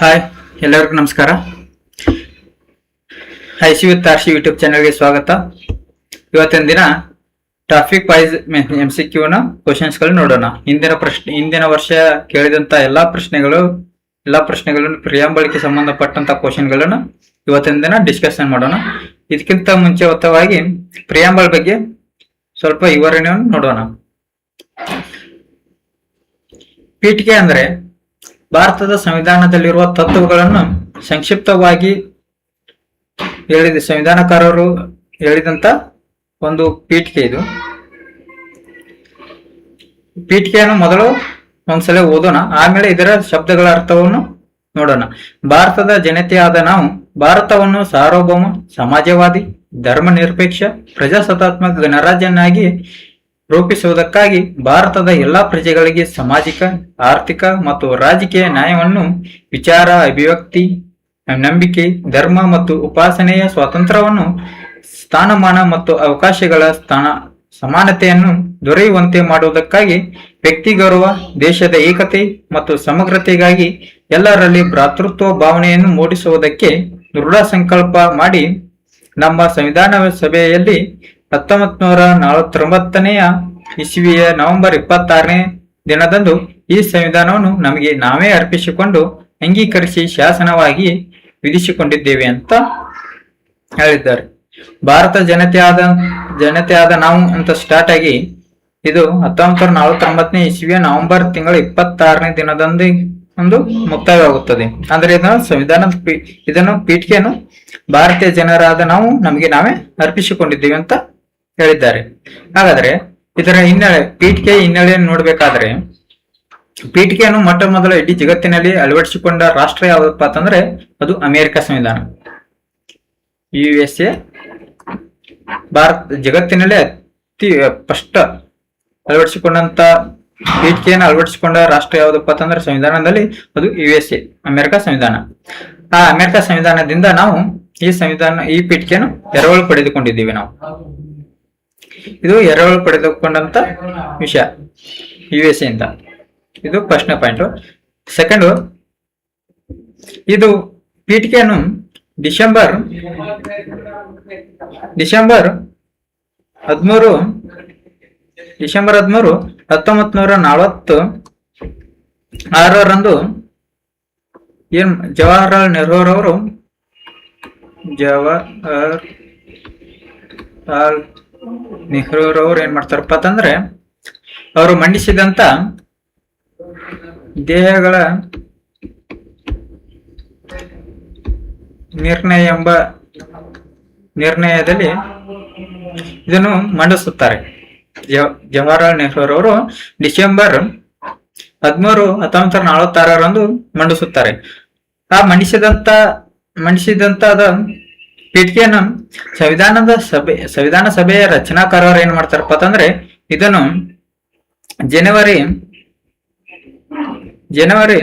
Hi, ಎಲ್ಲರಿಗೂ ನಮಸ್ಕಾರ. IC with RC YouTube ಚಾನಲ್ಗೆ ಸ್ವಾಗತ. ಇವತ್ತಿನ ದಿನ ಟಾಪಿಕ್ ವೈಸ್ MCQ ಕ್ವಶನ್ಸ್ಗಳು ನೋಡೋಣ. ಹಿಂದಿನ ವರ್ಷ ಕೇಳಿದಂತ ಎಲ್ಲಾ ಪ್ರಶ್ನೆಗಳನ್ನು ಪ್ರಿಯಾಂಬಲ್ಗೆ ಸಂಬಂಧಪಟ್ಟಂತ ಕ್ವಶನ್ಗಳನ್ನು ಇವತ್ತಿನ ದಿನ ಡಿಸ್ಕಷನ್ ಮಾಡೋಣ. ಇದಕ್ಕಿಂತ ಮುಂಚಿತವಾಗಿ ಪ್ರಿಯಾಂಬಲ್ ಬಗ್ಗೆ ಸ್ವಲ್ಪ ವಿವರಣೆಯನ್ನು ನೋಡೋಣ. ಪೀಠಿಕೆ ಅಂದ್ರೆ ಭಾರತದ ಸಂವಿಧಾನದಲ್ಲಿರುವ ತತ್ವಗಳನ್ನು ಸಂಕ್ಷಿಪ್ತವಾಗಿ ಸಂವಿಧಾನಕಾರರು ಹೇಳಿದಂತ ಒಂದು ಪೀಠಿಕೆ. ಇದು ಪೀಠಿಕೆಯನ್ನು ಮೊದಲು ಒಂದ್ಸಲ ಓದೋಣ, ಆಮೇಲೆ ಇದರ ಶಬ್ದಗಳ ಅರ್ಥವನ್ನು ನೋಡೋಣ. ಭಾರತದ ಜನತೆಯಾದ ನಾವು ಭಾರತವನ್ನು ಸಾರ್ವಭೌಮ, ಸಮಾಜವಾದಿ, ಧರ್ಮ ನಿರಪೇಕ್ಷ, ಪ್ರಜಾಸತ್ತಾತ್ಮಕ ಗಣರಾಜ್ಯನಾಗಿ ರೂಪಿಸುವುದಕ್ಕಾಗಿ ಭಾರತದ ಎಲ್ಲಾ ಪ್ರಜೆಗಳಿಗೆ ಸಾಮಾಜಿಕ, ಆರ್ಥಿಕ ಮತ್ತು ರಾಜಕೀಯ ನ್ಯಾಯವನ್ನು, ವಿಚಾರ, ಅಭಿವ್ಯಕ್ತಿ, ನಂಬಿಕೆ, ಧರ್ಮ ಮತ್ತು ಉಪಾಸನೆಯ ಸ್ವಾತಂತ್ರ್ಯವನ್ನು, ಸ್ಥಾನಮಾನ ಮತ್ತು ಅವಕಾಶಗಳ ಸಮಾನತೆಯನ್ನು ದೊರೆಯುವಂತೆ ಮಾಡುವುದಕ್ಕಾಗಿ ವ್ಯಕ್ತಿ ಗೌರವ, ದೇಶದ ಏಕತೆ ಮತ್ತು ಸಮಗ್ರತೆಗಾಗಿ ಎಲ್ಲರಲ್ಲಿ ಭ್ರಾತೃತ್ವ ಭಾವನೆಯನ್ನು ಮೂಡಿಸುವುದಕ್ಕೆ ದೃಢ ಸಂಕಲ್ಪ ಮಾಡಿ ನಮ್ಮ ಸಂವಿಧಾನ ಸಭೆಯಲ್ಲಿ 1949ನೇ ಇಸವಿಯ ನವೆಂಬರ್ 26ನೇ ದಿನದಂದು ಈ ಸಂವಿಧಾನವನ್ನು ನಮಗೆ ನಾವೇ ಅರ್ಪಿಸಿಕೊಂಡು ಅಂಗೀಕರಿಸಿ ಶಾಸನವಾಗಿ ವಿಧಿಸಿಕೊಂಡಿದ್ದೇವೆ ಅಂತ ಹೇಳಿದ್ದಾರೆ. ಭಾರತ ಜನತೆಯಾದ ನಾವು ಅಂತ ಸ್ಟಾರ್ಟ್ ಆಗಿ ಇದು 1949ನೇ ಇಸವಿಯ ನವೆಂಬರ್ ತಿಂಗಳ 26ನೇ ದಿನದಂದು ಒಂದು ಮುಕ್ತಾಯವಾಗುತ್ತದೆ. ಅಂದ್ರೆ ಇದನ್ನು ಪೀಠಿಕೆಯನ್ನು ಭಾರತೀಯ ಜನರಾದ ನಾವು ನಮಗೆ ನಾವೇ ಅರ್ಪಿಸಿಕೊಂಡಿದ್ದೇವೆ ಅಂತ ಹೇಳಿದ್ದಾರೆ. ಹಾಗಾದ್ರೆ ಇದರ ಪೀಠಿಕೆ ಹಿನ್ನೆಲೆಯನ್ನು ನೋಡ್ಬೇಕಾದ್ರೆ, ಪೀಠಿಕೆಯನ್ನು ಮೊಟ್ಟ ಮೊದಲ ಇಡೀ ಜಗತ್ತಿನಲ್ಲಿ ಅಳವಡಿಸಿಕೊಂಡ ರಾಷ್ಟ್ರ ಯಾವುದಪ್ಪ ಅಂತಂದ್ರೆ ಅದು ಅಮೆರಿಕ ಸಂವಿಧಾನ. USA ಜಗತ್ತಿನಲ್ಲಿ ಅತಿ ಫಸ್ಟ್ ಅಳವಡಿಸಿಕೊಂಡಂತ ಪೀಠಿಕೆಯನ್ನು ಅಳವಡಿಸಿಕೊಂಡ ರಾಷ್ಟ್ರ ಯಾವುದಪ್ಪ ಅಂತಂದ್ರೆ ಸಂವಿಧಾನದಲ್ಲಿ ಅದು USA ಅಮೆರಿಕ ಸಂವಿಧಾನ. ಆ ಅಮೆರಿಕ ಸಂವಿಧಾನದಿಂದ ನಾವು ಈ ಪೀಠಿಕೆಯನ್ನು ಎರವಲು ಪಡೆದುಕೊಂಡಿದ್ದೀವಿ. ನಾವು ಇದು ಎರವಲು ಪಡೆದುಕೊಂಡಂತ ವಿಷಯ USA ಇಂದ. ಇದು ಫಸ್ಟ್ನೇ ಪಾಯಿಂಟ್. ಸೆಕೆಂಡ್, ಇದು ಪೀಠಿಕೆಯನ್ನು ಡಿಸೆಂಬರ್ 13 1946ರಂದು ಜವಾಹರಲಾಲ್ ನೆಹರೂರವರು ಏನ್ ಮಾಡ್ತಾರಪ್ಪ ಅಂತಂದ್ರೆ ಅವರು ಮಂಡಿಸಿದಂತ ದೇಹಗಳ ನಿರ್ಣಯದಲ್ಲಿ ಇದನ್ನು ಮಂಡಿಸುತ್ತಾರೆ. ಜವಾಹರಲಾಲ್ ನೆಹರೂರವರು ಡಿಸೆಂಬರ್ 13 1946ರಂದು ಮಂಡಿಸುತ್ತಾರೆ. ಆ ಮಂಡಿಸಿದಂತ ಪೀಠಿಕೆಯನ್ನು ಸಂವಿಧಾನ ಸಭೆಯ ರಚನಾಕಾರರು ಏನ್ ಮಾಡ್ತಾರಪ್ಪ ಅಂತಂದ್ರೆ ಇದನ್ನು ಜನವರಿ 22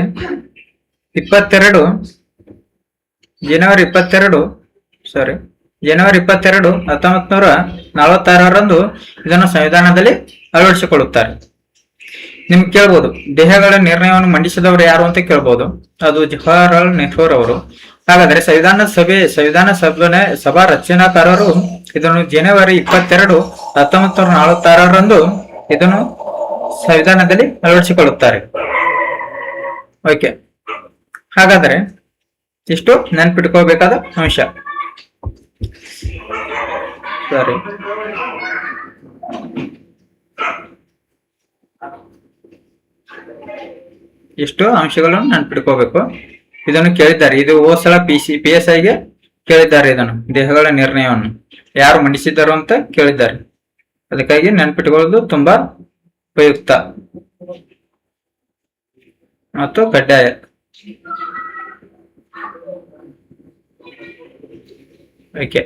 1946ರಂದು ಇದನ್ನು ಸಂವಿಧಾನದಲ್ಲಿ ಅಳವಡಿಸಿಕೊಳ್ಳುತ್ತಾರೆ. ನಿಮ್ಗೆ ಕೇಳ್ಬೋದು, ದೇಹಗಳ ನಿರ್ಣಯವನ್ನು ಮಂಡಿಸಿದವರು ಯಾರು ಅಂತ ಕೇಳ್ಬೋದು. ಅದು ಜವಾಹರಲಾಲ್ ನೆಹರೂರವರು. ಹಾಗಾದ್ರೆ ಸಂವಿಧಾನ ಸಭಾ ರಚನಾಕಾರರು ಇದನ್ನು ಜನವರಿ 22 1946ರಂದು ಇದನ್ನು ಸಂವಿಧಾನದಲ್ಲಿ ಅಳವಡಿಸಿಕೊಳ್ಳುತ್ತಾರೆ. ಓಕೆ, ಹಾಗಾದ್ರೆ ಇಷ್ಟು ನೆನ್ಪಿಟ್ಕೋಬೇಕಾದ ಅಂಶ. ಸರಿ, ಇಷ್ಟು ಅಂಶಗಳನ್ನು ನೆನ್ಪಿಟ್ಕೋಬೇಕು. ಇದನ್ನು ಕೇಳಿದ್ದಾರೆ, ಇದು ಹೋದ್ಸಲ PSIಗೆ ಕೇಳಿದ್ದಾರೆ. ಇದನ್ನು ದೇಹಗಳ ನಿರ್ಣಯವನ್ನು ಯಾರು ಮಂಡಿಸಿದರು ಅಂತ ಕೇಳಿದ್ದಾರೆ. ಅದಕ್ಕಾಗಿ ನೆನ್ಪಿಟ್ಕೊಳ್ಳೋದು ತುಂಬಾ ಉಪಯುಕ್ತ ಮತ್ತು ಕಡ್ಡಾಯ. ಓಕೆ,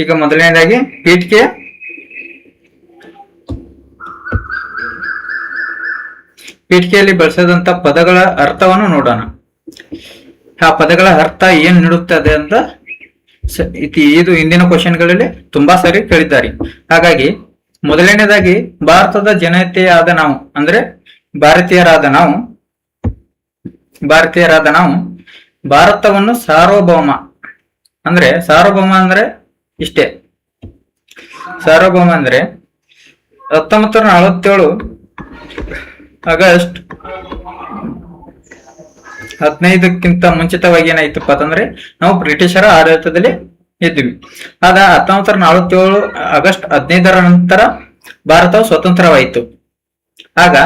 ಈಗ ಮೊದಲನೇದಾಗಿ ಪೀಠಿಕೆಯಲ್ಲಿ ಬಳಸದಂತ ಪದಗಳ ಅರ್ಥವನ್ನು ನೋಡೋಣ. ಆ ಪದಗಳ ಅರ್ಥ ಏನ್ ನೀಡುತ್ತದೆ ಅಂತ ಇದು ಹಿಂದಿನ ಕ್ವಶನ್ಗಳಲ್ಲಿ ತುಂಬಾ ಸರಿ ಕೇಳಿದ್ದಾರೆ. ಹಾಗಾಗಿ ಮೊದಲನೇದಾಗಿ ಭಾರತದ ಜನತೆಯಾದ ನಾವು ಅಂದ್ರೆ ಭಾರತೀಯರಾದ ನಾವು ಭಾರತವನ್ನು ಸಾರ್ವಭೌಮ ಅಂದ್ರೆ ಇಷ್ಟೇ. ಸಾರ್ವಭೌಮ ಅಂದ್ರೆ 1947 ಆಗಸ್ಟ್ 15ಕ್ಕಿಂತ ಮುಂಚಿತವಾಗಿ ಏನಾಯ್ತಪ್ಪ ಅಂತಂದ್ರೆ ನಾವು ಬ್ರಿಟಿಷರ ಆಡಳಿತದಲ್ಲಿ ಇದ್ವಿ. ಆಗ 1947 ಆಗಸ್ಟ್ 15 ನಂತರ ಭಾರತವು ಸ್ವತಂತ್ರವಾಯಿತು. ಆಗ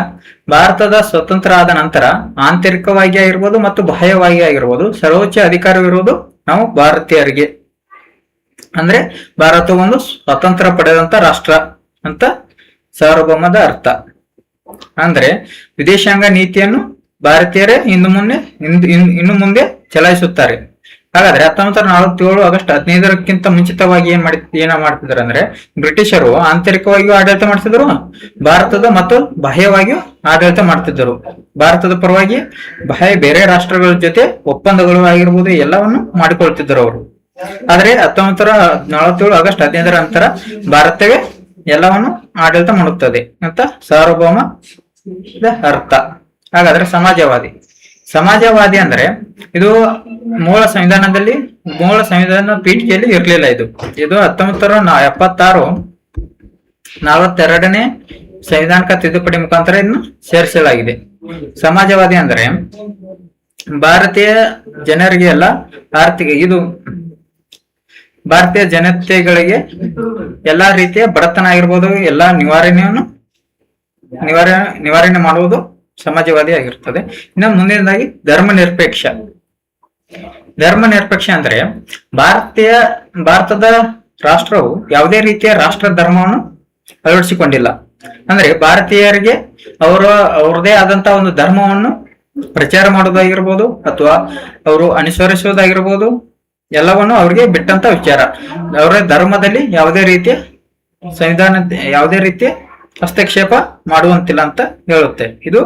ಭಾರತದ ಸ್ವತಂತ್ರ ಆದ ನಂತರ ಆಂತರಿಕವಾಗಿ ಆಗಿರ್ಬೋದು ಮತ್ತು ಬಾಹ್ಯವಾಗಿ ಆಗಿರ್ಬೋದು ಸರ್ವೋಚ್ಚ ಅಧಿಕಾರವಿರುವುದು ನಾವು ಭಾರತೀಯರಿಗೆ. ಅಂದ್ರೆ ಭಾರತ ಒಂದು ಸ್ವತಂತ್ರ ಪಡೆದಂತ ರಾಷ್ಟ್ರ ಅಂತ ಸಾರ್ವಭೌಮದ ಅರ್ಥ. ಅಂದ್ರೆ ವಿದೇಶಾಂಗ ನೀತಿಯನ್ನು ಭಾರತೀಯರೇ ಇನ್ನು ಮುಂದೆ ಚಲಾಯಿಸುತ್ತಾರೆ. ಹಾಗಾದ್ರೆ 1947 ಆಗಸ್ಟ್ 15ಕ್ಕಿಂತ ಮುಂಚಿತವಾಗಿ ಏನ ಮಾಡ್ತಿದ್ರು ಅಂದ್ರೆ ಬ್ರಿಟಿಷರು ಆಂತರಿಕವಾಗಿಯೂ ಆಡಳಿತ ಮಾಡ್ತಿದ್ರು, ಭಾರತದ ಮತ್ತು ಬಾಹ್ಯವಾಗಿಯೂ ಆಡಳಿತ ಮಾಡ್ತಿದ್ದರು. ಭಾರತದ ಪರವಾಗಿ ಬೇರೆ ರಾಷ್ಟ್ರಗಳ ಜೊತೆ ಒಪ್ಪಂದಗಳು ಆಗಿರ್ಬೋದು ಎಲ್ಲವನ್ನು ಮಾಡಿಕೊಳ್ತಿದ್ದರು ಅವರು. ಆದ್ರೆ 1947 ಆಗಸ್ಟ್ 15 ನಂತರ ಭಾರತವೇ ಎಲ್ಲವನ್ನು ಆಡಳಿತ ಮಾಡುತ್ತದೆ ಅಂತ ಸಾರ್ವಭೌಮ ಅರ್ಥ. ಹಾಗಾದ್ರೆ ಸಮಾಜವಾದಿ ಅಂದ್ರೆ ಇದು ಮೂಲ ಸಂವಿಧಾನ ಪೀಠಿಕೆಯಲ್ಲಿ ಇರ್ಲಿಲ್ಲ. ಇದು 1976 42ನೇ ಸಂವಿಧಾನಿಕ ತಿದ್ದುಪಡಿ ಮುಖಾಂತರ ಇನ್ನು ಸೇರಿಸಲಾಗಿದೆ. ಸಮಾಜವಾದಿ ಅಂದ್ರೆ ಭಾರತೀಯ ಜನರಿಗೆ ಎಲ್ಲ ಭಾರತೀಯ ಜನತೆಗಳಿಗೆ ಎಲ್ಲಾ ರೀತಿಯ ಬಡತನ ಆಗಿರ್ಬೋದು ಎಲ್ಲಾ ನಿವಾರಣೆ ಮಾಡುವುದು ಸಮಾಜವಾದಿ ಆಗಿರುತ್ತದೆ. ಇನ್ನು ಮುಂದಿನದಾಗಿ ಧರ್ಮ ನಿರಪೇಕ್ಷ ಅಂದ್ರೆ ಭಾರತದ ರಾಷ್ಟ್ರವು ಯಾವುದೇ ರೀತಿಯ ರಾಷ್ಟ್ರ ಧರ್ಮವನ್ನು ಅಳವಡಿಸಿಕೊಂಡಿಲ್ಲ. ಅಂದ್ರೆ ಭಾರತೀಯರಿಗೆ ಅವ್ರದೇ ಆದಂತ ಒಂದು ಧರ್ಮವನ್ನು ಪ್ರಚಾರ ಮಾಡೋದಾಗಿರ್ಬೋದು ಅಥವಾ ಅವರು ಅನುಸರಿಸುವುದಾಗಿರ್ಬೋದು ಎಲ್ಲವನ್ನು ಅವ್ರಿಗೆ ಬಿಟ್ಟಂತ ವಿಚಾರ. ಅವರ ಧರ್ಮದಲ್ಲಿ ಯಾವುದೇ ರೀತಿಯ ಹಸ್ತಕ್ಷೇಪ ಮಾಡುವಂತಿಲ್ಲ ಅಂತ ಹೇಳುತ್ತೆ. ಇದು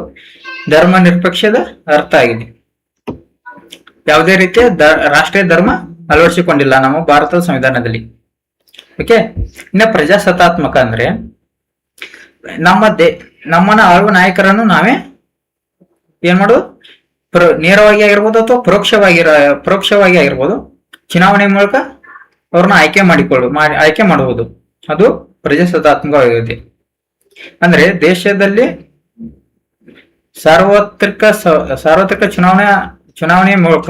ಧರ್ಮ ನಿರಪೇಕ್ಷದ ಅರ್ಥ ಆಗಿದೆ. ಯಾವುದೇ ರೀತಿಯ ರಾಷ್ಟ್ರೀಯ ಧರ್ಮ ಅಳವಡಿಸಿಕೊಂಡಿಲ್ಲ ನಮ್ಮ ಭಾರತದ ಸಂವಿಧಾನದಲ್ಲಿ. ಓಕೆ. ಇನ್ನು ಪ್ರಜಾಸತ್ತಾತ್ಮಕ ಅಂದ್ರೆ ನಮ್ಮನ್ನ ಆಳುವ ನಾಯಕರನ್ನು ನಾವೇ ಏನ್ ಮಾಡೋದು, ನೇರವಾಗಿ ಆಗಿರ್ಬೋದು ಅಥವಾ ಪರೋಕ್ಷವಾಗಿ ಆಗಿರ್ಬೋದು ಚುನಾವಣೆ ಮೂಲಕ ಅವ್ರನ್ನ ಆಯ್ಕೆ ಮಾಡುವುದು. ಅದು ಪ್ರಜಾಸತ್ತಾತ್ಮಕವಾಗಿದೆ. ಅಂದ್ರೆ ದೇಶದಲ್ಲಿ ಸಾರ್ವತ್ರಿಕ ಚುನಾವಣೆಯ ಮೂಲಕ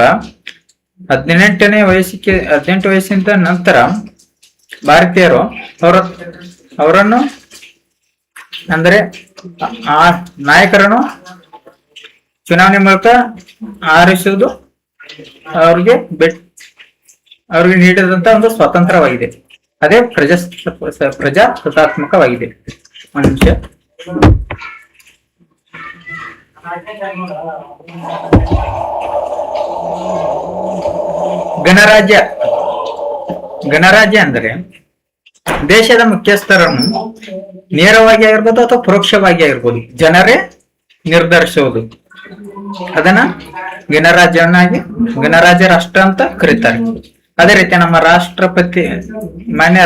18 ವಯಸ್ಸಿಂದ ನಂತರ ಭಾರತೀಯರು ಅವರನ್ನು ಅಂದ್ರೆ ಆ ನಾಯಕರನ್ನು ಚುನಾವಣೆ ಮೂಲಕ ಆರಿಸುವುದು ಅವ್ರಿಗೆ ನೀಡಿದಂತ ಒಂದು ಸ್ವಾತಂತ್ರ್ಯವಾಗಿದೆ. ಅದೇ ಪ್ರಜಾಸತ್ತಾತ್ಮಕವಾಗಿದೆ. ಒಂದು ನಿಮಿಷ. ಗಣರಾಜ್ಯ ಅಂದರೆ ದೇಶದ ಮುಖ್ಯಸ್ಥರನ್ನು ನೇರವಾಗಿ ಆಗಿರ್ಬೋದು ಅಥವಾ ಪರೋಕ್ಷವಾಗಿ ಆಗಿರ್ಬೋದು ಜನರೇ ನಿರ್ಧರಿಸುವುದು. ಅದನ್ನ ಗಣರಾಜ್ಯ ರಾಷ್ಟ್ರ ಅಂತ ಕರೀತಾರೆ. ಅದೇ ರೀತಿ ನಮ್ಮ ಮಾನ್ಯ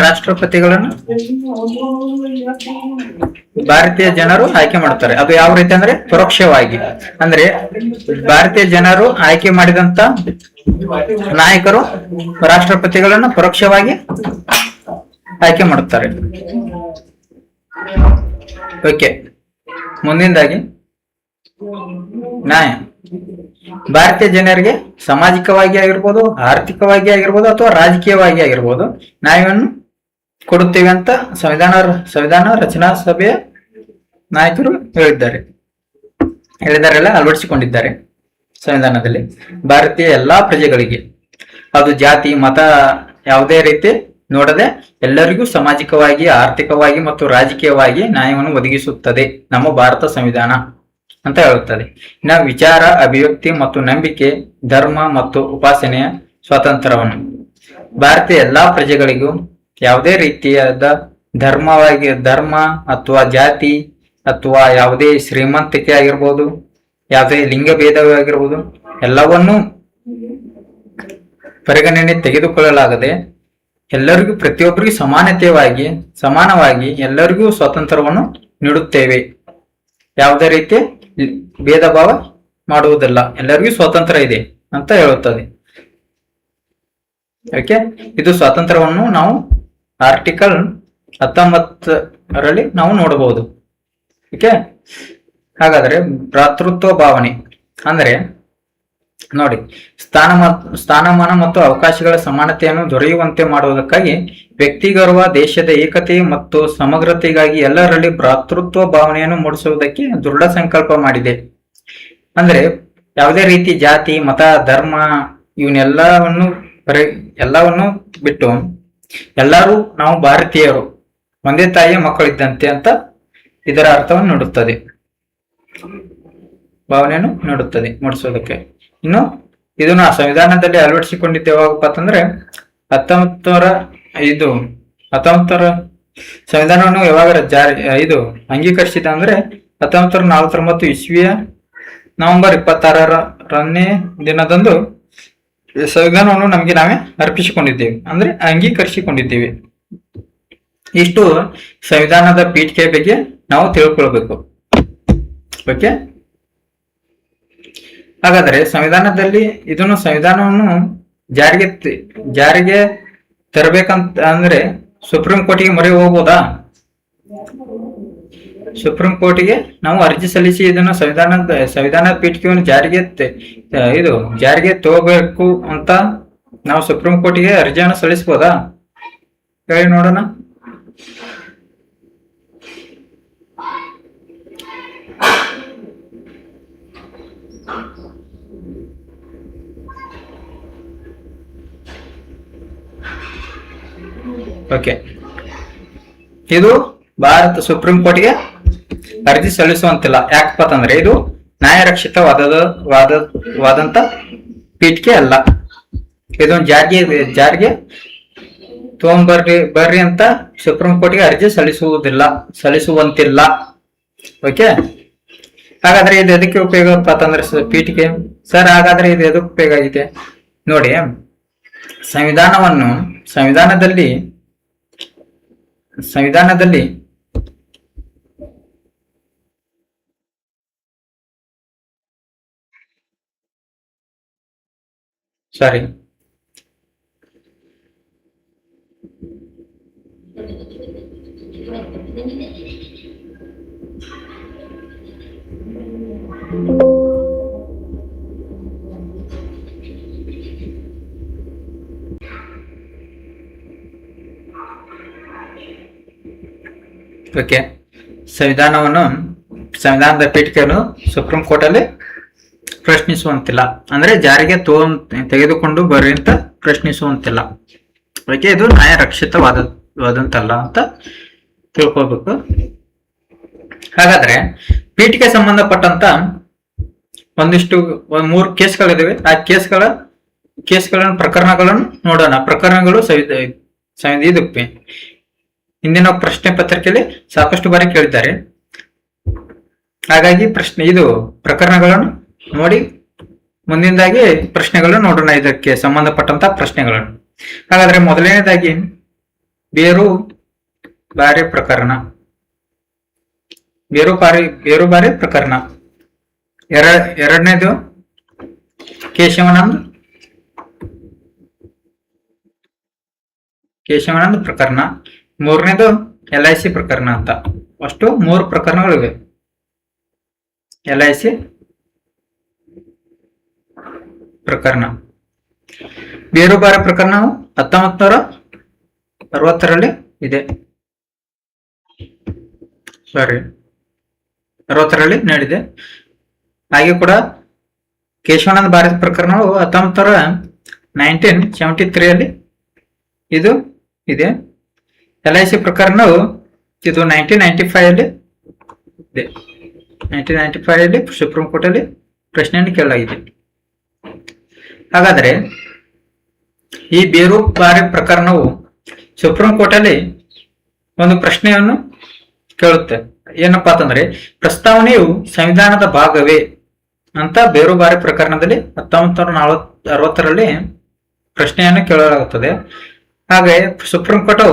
ರಾಷ್ಟ್ರಪತಿಗಳನ್ನು ಭಾರತೀಯ ಜನರು ಆಯ್ಕೆ ಮಾಡ್ತಾರೆ. ಅದು ಯಾವ ರೀತಿ ಅಂದ್ರೆ ಪರೋಕ್ಷವಾಗಿ. ಅಂದ್ರೆ ಭಾರತೀಯ ಜನರು ಆಯ್ಕೆ ಮಾಡಿದಂತ ನಾಯಕರು ರಾಷ್ಟ್ರಪತಿಗಳನ್ನು ಪರೋಕ್ಷವಾಗಿ ಆಯ್ಕೆ ಮಾಡುತ್ತಾರೆ. ಓಕೆ. ಮುಂದಿನದಾಗಿ ನ್ಯಾಯ. ಭಾರತೀಯ ಜನರಿಗೆ ಸಾಮಾಜಿಕವಾಗಿ ಆಗಿರ್ಬೋದು, ಆರ್ಥಿಕವಾಗಿ ಆಗಿರ್ಬೋದು ಅಥವಾ ರಾಜಕೀಯವಾಗಿ ಆಗಿರ್ಬೋದು ನ್ಯಾಯವನ್ನು ಕೊಡುತ್ತೇವೆ ಅಂತ ಸಂವಿಧಾನ ರಚನಾ ಸಭೆಯ ನಾಯಕರು ಹೇಳಿದಾರೆಲ್ಲ ಅಳವಡಿಸಿಕೊಂಡಿದ್ದಾರೆ ಸಂವಿಧಾನದಲ್ಲಿ. ಭಾರತೀಯ ಎಲ್ಲಾ ಪ್ರಜೆಗಳಿಗೆ ಅದು ಜಾತಿ ಮತ ಯಾವುದೇ ರೀತಿ ನೋಡದೆ ಎಲ್ಲರಿಗೂ ಸಾಮಾಜಿಕವಾಗಿ, ಆರ್ಥಿಕವಾಗಿ ಮತ್ತು ರಾಜಕೀಯವಾಗಿ ನ್ಯಾಯವನ್ನು ಒದಗಿಸುತ್ತದೆ ನಮ್ಮ ಭಾರತ ಸಂವಿಧಾನ ಅಂತ ಹೇಳುತ್ತದೆ. ಇನ್ನ ವಿಚಾರ, ಅಭಿವ್ಯಕ್ತಿ ಮತ್ತು ನಂಬಿಕೆ, ಧರ್ಮ ಮತ್ತು ಉಪಾಸನೆಯ ಸ್ವಾತಂತ್ರ್ಯವನ್ನು ಭಾರತೀಯ ಎಲ್ಲಾ ಪ್ರಜೆಗಳಿಗೂ ಯಾವುದೇ ರೀತಿಯಾದ ಧರ್ಮ ಅಥವಾ ಜಾತಿ ಅಥವಾ ಯಾವುದೇ ಶ್ರೀಮಂತಿಕೆ ಆಗಿರ್ಬೋದು ಯಾವುದೇ ಲಿಂಗ ಭೇದವಾಗಿರ್ಬೋದು ಎಲ್ಲವನ್ನೂ ಪರಿಗಣನೆ ತೆಗೆದುಕೊಳ್ಳಲಾಗದೆ ಎಲ್ಲರಿಗೂ ಪ್ರತಿಯೊಬ್ಬರಿಗೂ ಸಮಾನವಾಗಿ ಎಲ್ಲರಿಗೂ ಸ್ವಾತಂತ್ರ್ಯವನ್ನು ನೀಡುತ್ತೇವೆ. ಯಾವುದೇ ರೀತಿ ಭೇದ ಭಾವ ಮಾಡುವುದಿಲ್ಲ, ಎಲ್ಲರಿಗೂ ಸ್ವಾತಂತ್ರ್ಯ ಇದೆ ಅಂತ ಹೇಳುತ್ತದೆ. ಓಕೆ, ಇದು ಸ್ವಾತಂತ್ರ್ಯವನ್ನು ನಾವು ಆರ್ಟಿಕಲ್ 19ರಲ್ಲಿ ನಾವು ನೋಡಬಹುದು. ಓಕೆ, ಹಾಗಾದ್ರೆ ಭ್ರಾತೃತ್ವ ಭಾವನೆ ಅಂದ್ರೆ ನೋಡಿ, ಸ್ಥಾನಮಾನ ಮತ್ತು ಅವಕಾಶಗಳ ಸಮಾನತೆಯನ್ನು ದೊರೆಯುವಂತೆ ಮಾಡುವುದಕ್ಕಾಗಿ ವ್ಯಕ್ತಿಗೌರವ, ದೇಶದ ಏಕತೆ ಮತ್ತು ಸಮಗ್ರತೆಗಾಗಿ ಎಲ್ಲರಲ್ಲಿ ಭ್ರಾತೃತ್ವ ಭಾವನೆಯನ್ನು ಮೂಡಿಸುವುದಕ್ಕೆ ದೃಢ ಸಂಕಲ್ಪ ಮಾಡಿದೆ. ಅಂದ್ರೆ ಯಾವುದೇ ರೀತಿ ಜಾತಿ, ಮತ, ಧರ್ಮ ಎಲ್ಲವನ್ನು ಬಿಟ್ಟು ಎಲ್ಲರೂ ನಾವು ಭಾರತೀಯರು, ಒಂದೇ ತಾಯಿಯ ಮಕ್ಕಳಿದ್ದಂತೆ ಅಂತ ಇದರ ಅರ್ಥವನ್ನು ನೀಡುತ್ತದೆ, ಭಾವನೆಯನ್ನು ನೀಡುತ್ತದೆ ಮೂಡಿಸೋದಕ್ಕೆ. ಇನ್ನು ಇದನ್ನ ಸಂವಿಧಾನದಲ್ಲಿ ಅಳವಡಿಸಿಕೊಂಡಿದ್ದೆ ಯಾವಾಗಪ್ಪ ಅಂತಂದ್ರೆ 1900 ಸಂವಿಧಾನವನ್ನು ಯಾವಾಗ ಅಂಗೀಕರಿಸಿದ ಅಂದ್ರೆ 1949 ಇಸ್ವಿಯ ನವೆಂಬರ್ 26ನೇ ದಿನದಂದು ಸಂವಿಧಾನವನ್ನು ನಮಗೆ ನಾವೇ ಅರ್ಪಿಸಿಕೊಂಡಿದ್ದೇವೆ, ಅಂದ್ರೆ ಅಂಗೀಕರಿಸಿಕೊಂಡಿದ್ದೇವೆ. ಇಷ್ಟು ಸಂವಿಧಾನದ ಪೀಠಿಕೆ ಬಗ್ಗೆ ನಾವು ತಿಳ್ಕೊಳ್ಬೇಕು. ಓಕೆ, ಹಾಗಾದ್ರೆ ಸಂವಿಧಾನವನ್ನು ಜಾರಿಗೆ ತರಬೇಕಂತ ಅಂದ್ರೆ ಸುಪ್ರೀಂ ಕೋರ್ಟಿಗೆ ಮೊರೆ ಹೋಗ್ಬೋದಾ? ಸುಪ್ರೀಂ ಕೋರ್ಟಿಗೆ ನಾವು ಅರ್ಜಿ ಸಲ್ಲಿಸಿ ಇದನ್ನು ಸಂವಿಧಾನ ಪೀಠಿಕೆಯನ್ನು ಜಾರಿಗೆ ತಗೋಬೇಕು ಅಂತ ನಾವು ಸುಪ್ರೀಂ ಕೋರ್ಟಿಗೆ ಅರ್ಜಿಯನ್ನು ಸಲ್ಲಿಸಬಹುದಾ? ಹೇಳಿ ನೋಡೋಣ. ಓಕೆ, ಇದು ಭಾರತ ಸುಪ್ರೀಂ ಕೋರ್ಟ್ಗೆ ಅರ್ಜಿ ಸಲ್ಲಿಸುವಂತಿಲ್ಲ. ಯಾಕಪ್ಪ ಅಂತಂದ್ರೆ ಇದು ನ್ಯಾಯರಕ್ಷಿತವಾದಂತ ಪೀಠಿಕೆ ಅಲ್ಲ. ಇದೊಂದು ಜಾರಿಗೆ ಬರ್ರಿ ಅಂತ ಸುಪ್ರೀಂ ಕೋರ್ಟ್ಗೆ ಅರ್ಜಿ ಸಲ್ಲಿಸುವಂತಿಲ್ಲ. ಓಕೆ, ಹಾಗಾದ್ರೆ ಇದು ಎದಕ್ಕೆ ಉಪಯೋಗಪ್ಪ ಅಂತಂದ್ರೆ ಪೀಠಿಕೆ ಸರ್, ಹಾಗಾದ್ರೆ ಇದು ಎದಕ್ಕೆ ಉಪಯೋಗ ಆಗಿದೆ ನೋಡಿ. ಸಂವಿಧಾನದಲ್ಲಿ ಸಾರಿ ಓಕೆ, ಸಂವಿಧಾನದ ಪೀಠಿಕೆಯನ್ನು ಸುಪ್ರೀಂ ಕೋರ್ಟ್ ಅಲ್ಲಿ ಪ್ರಶ್ನಿಸುವಂತಿಲ್ಲ, ಅಂದ್ರೆ ಜಾರಿಗೆ ತೆಗೆದುಕೊಂಡು ಬರ್ರಿ ಅಂತ ಪ್ರಶ್ನಿಸುವಂತಿಲ್ಲ. ಓಕೆ, ಇದು ನ್ಯಾಯರಕ್ಷಿತವಾದಂತಲ್ಲ ಅಂತ ತಿಳ್ಕೊಳ್ಬೇಕು. ಹಾಗಾದ್ರೆ ಪೀಠಿಕೆ ಸಂಬಂಧಪಟ್ಟಂತ ಒಂದಿಷ್ಟು 3 ಕೇಸ್ಗಳಿದಾವೆ. ಆ ಪ್ರಕರಣಗಳನ್ನು ನೋಡೋಣ. ಪ್ರಕರಣಗಳು ಇದಕ್ಕೆ ಹಿಂದಿನ ಪ್ರಶ್ನೆ ಪತ್ರಿಕೆಯಲ್ಲಿ ಸಾಕಷ್ಟು ಬಾರಿ ಕೇಳಿದ್ದಾರೆ. ಹಾಗಾಗಿ ಪ್ರಕರಣಗಳನ್ನು ನೋಡಿ ಮುಂದಿನದಾಗಿ ಪ್ರಶ್ನೆಗಳನ್ನು ನೋಡೋಣ, ಇದಕ್ಕೆ ಸಂಬಂಧಪಟ್ಟಂತ ಪ್ರಶ್ನೆಗಳನ್ನು. ಹಾಗಾದ್ರೆ ಮೊದಲನೇದಾಗಿ ಬೇರು ಬಾರಿ ಪ್ರಕರಣ. ಎರಡನೇದು ಕೇಶವಾನಂದ್ ಪ್ರಕರಣ. ಮೂರನೇದು LIC ಪ್ರಕರಣ ಅಂತ. ಅಷ್ಟು 3 ಪ್ರಕರಣಗಳಿವೆ. LIC ಪ್ರಕರಣ, ಬೇರುಬಾರಿ ಪ್ರಕರಣವು 1960ರಲ್ಲಿ ಇದೆ. 60ರಲ್ಲಿ ನಡೆದಿದೆ. ಹಾಗೆ ಕೂಡ ಕೇಶವಾನಂದ ಭಾರತಿ ಪ್ರಕರಣವು 1973ರಲ್ಲಿ ಇದು ಇದೆ. LIC ಪ್ರಕರಣವು ಇದು 1995 ಇದೆ. 1995 ಸುಪ್ರೀಂ ಕೋರ್ಟ್ ಅಲ್ಲಿ ಪ್ರಶ್ನೆಯನ್ನು ಕೇಳಲಾಗಿದೆ. ಹಾಗಾದ್ರೆ ಈ ಬೇರುಬಾರಿ ಪ್ರಕರಣವು ಸುಪ್ರೀಂ ಕೋರ್ಟ್ ಅಲ್ಲಿ ಒಂದು ಪ್ರಶ್ನೆಯನ್ನು ಕೇಳುತ್ತೆ. ಏನಪ್ಪಾ ಅಂತಂದ್ರೆ, ಪ್ರಸ್ತಾವನೆಯು ಸಂವಿಧಾನದ ಭಾಗವೇ ಅಂತ ಬೇರುಬಾರಿ ಪ್ರಕರಣದಲ್ಲಿ 1960ರಲ್ಲಿ ಪ್ರಶ್ನೆಯನ್ನು ಕೇಳಲಾಗುತ್ತದೆ. ಹಾಗೆ ಸುಪ್ರೀಂ ಕೋರ್ಟ್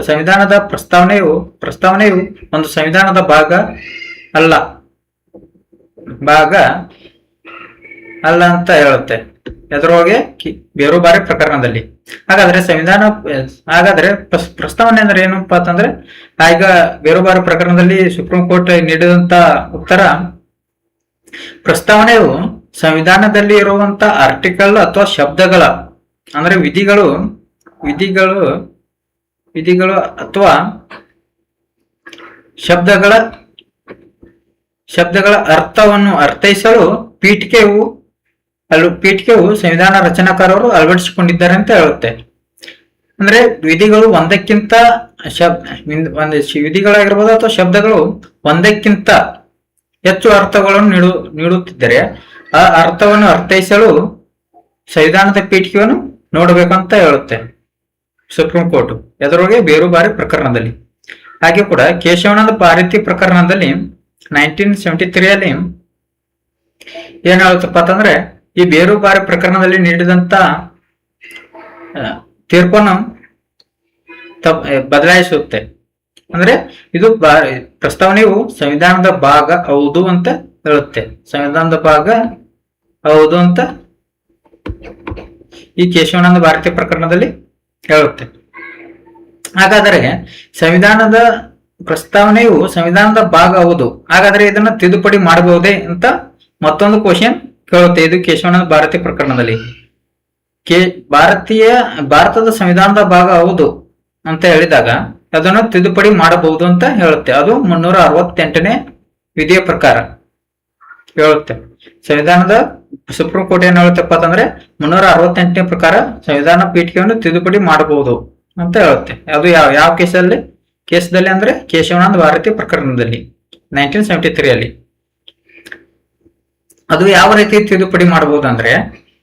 ಸಂವಿಧಾನದ ಪ್ರಸ್ತಾವನೆಯು ಒಂದು ಸಂವಿಧಾನದ ಭಾಗ ಅಲ್ಲ ಅಂತ ಹೇಳುತ್ತೆ ಎದುರೋಗೆ ಬೇರುಬಾರಿ ಪ್ರಕರಣದಲ್ಲಿ. ಹಾಗಾದ್ರೆ ಪ್ರಸ್ತಾವನೆ ಅಂದ್ರೆ ಏನಪ್ಪಾ ಅಂತಂದ್ರೆ, ಈಗ ಬೇರುಬಾರಿ ಪ್ರಕರಣದಲ್ಲಿ ಸುಪ್ರೀಂ ಕೋರ್ಟ್ ನೀಡಿದಂತ ಉತ್ತರ, ಪ್ರಸ್ತಾವನೆಯು ಸಂವಿಧಾನದಲ್ಲಿ ಇರುವಂತ ಆರ್ಟಿಕಲ್ ಅಥವಾ ಶಬ್ದಗಳ ಅಂದ್ರೆ ವಿಧಿಗಳು ಅಥವಾ ಶಬ್ದಗಳ ಅರ್ಥವನ್ನು ಅರ್ಥೈಸಲು ಪೀಠಿಕೆಯು ಸಂವಿಧಾನ ರಚನಾಕಾರರು ಅಳವಡಿಸಿಕೊಂಡಿದ್ದಾರೆ ಅಂತ ಹೇಳುತ್ತೆ. ಅಂದ್ರೆ ವಿಧಿಗಳು ಒಂದಕ್ಕಿಂತ ವಿಧಿಗಳಾಗಿರ್ಬೋದು ಅಥವಾ ಶಬ್ದಗಳು ಒಂದಕ್ಕಿಂತ ಹೆಚ್ಚು ಅರ್ಥಗಳನ್ನು ನೀಡುತ್ತಿದ್ದರೆ ಆ ಅರ್ಥವನ್ನು ಅರ್ಥೈಸಲು ಸಂವಿಧಾನದ ಪೀಠಿಕೆಯನ್ನು ನೋಡಬೇಕಂತ ಹೇಳುತ್ತೆ ಸುಪ್ರೀಂ ಕೋರ್ಟ್ ಎದುರಿಗೆ ಬೇರುಬಾರಿ ಪ್ರಕರಣದಲ್ಲಿ. ಹಾಗೆ ಕೂಡ ಕೇಶವಾನಂದ ಭಾರತಿ ಪ್ರಕರಣದಲ್ಲಿ 1973 ಏನ್ ಹೇಳುತ್ತಪ್ಪ ಅಂತಂದ್ರೆ, ಈ ಬೇರುಬಾರಿ ಪ್ರಕರಣದಲ್ಲಿ ನೀಡಿದಂತ ತೀರ್ಪನ್ನು ಬದಲಾಯಿಸುತ್ತೆ. ಅಂದ್ರೆ ಇದು ಪ್ರಸ್ತಾವನೆಯು ಸಂವಿಧಾನದ ಭಾಗ ಹೌದು ಅಂತ ಹೇಳುತ್ತೆ. ಸಂವಿಧಾನದ ಭಾಗ ಹೌದು ಅಂತ ಈ ಕೇಶವಾನಂದ ಭಾರತಿ ಪ್ರಕರಣದಲ್ಲಿ ಹೇಳುತ್ತೆ. ಹಾಗಾದರೆ ಸಂವಿಧಾನದ ಪ್ರಸ್ತಾವನೆಯು ಸಂವಿಧಾನದ ಭಾಗ ಹೌದು, ಹಾಗಾದ್ರೆ ಇದನ್ನ ತಿದ್ದುಪಡಿ ಮಾಡಬಹುದೇ ಅಂತ ಮತ್ತೊಂದು ಕ್ವಶನ್ ಕೇಳುತ್ತೆ. ಇದು ಕೇಶವಾನಂದ ಭಾರತಿ ಪ್ರಕರಣದಲ್ಲಿ ಭಾರತದ ಸಂವಿಧಾನದ ಭಾಗ ಹೌದು ಅಂತ ಹೇಳಿದಾಗ ಅದನ್ನು ತಿದ್ದುಪಡಿ ಮಾಡಬಹುದು ಅಂತ ಹೇಳುತ್ತೆ. ಅದು 368ನೇ ವಿಧಿಯ ಪ್ರಕಾರ ಹೇಳುತ್ತೆ. ಸಂವಿಧಾನದ ಸುಪ್ರೀಂ ಕೋರ್ಟ್ ಏನ್ ಹೇಳುತ್ತಪ್ಪ ಅಂತಂದ್ರೆ 368ನೇ ಪ್ರಕಾರ ಸಂವಿಧಾನ ಪೀಠಿಕೆಯನ್ನು ತಿದ್ದುಪಡಿ ಮಾಡಬಹುದು ಅಂತ ಹೇಳುತ್ತೆ. ಅದು ಯಾವ ಕೇಸದಲ್ಲಿ ಅಂದ್ರೆ ಕೇಶವಾನಂದ ಭಾರತಿ ಪ್ರಕರಣದಲ್ಲಿ 1973 ಅದು ಯಾವ ರೀತಿ ತಿದ್ದುಪಡಿ ಮಾಡಬಹುದು ಅಂದ್ರೆ,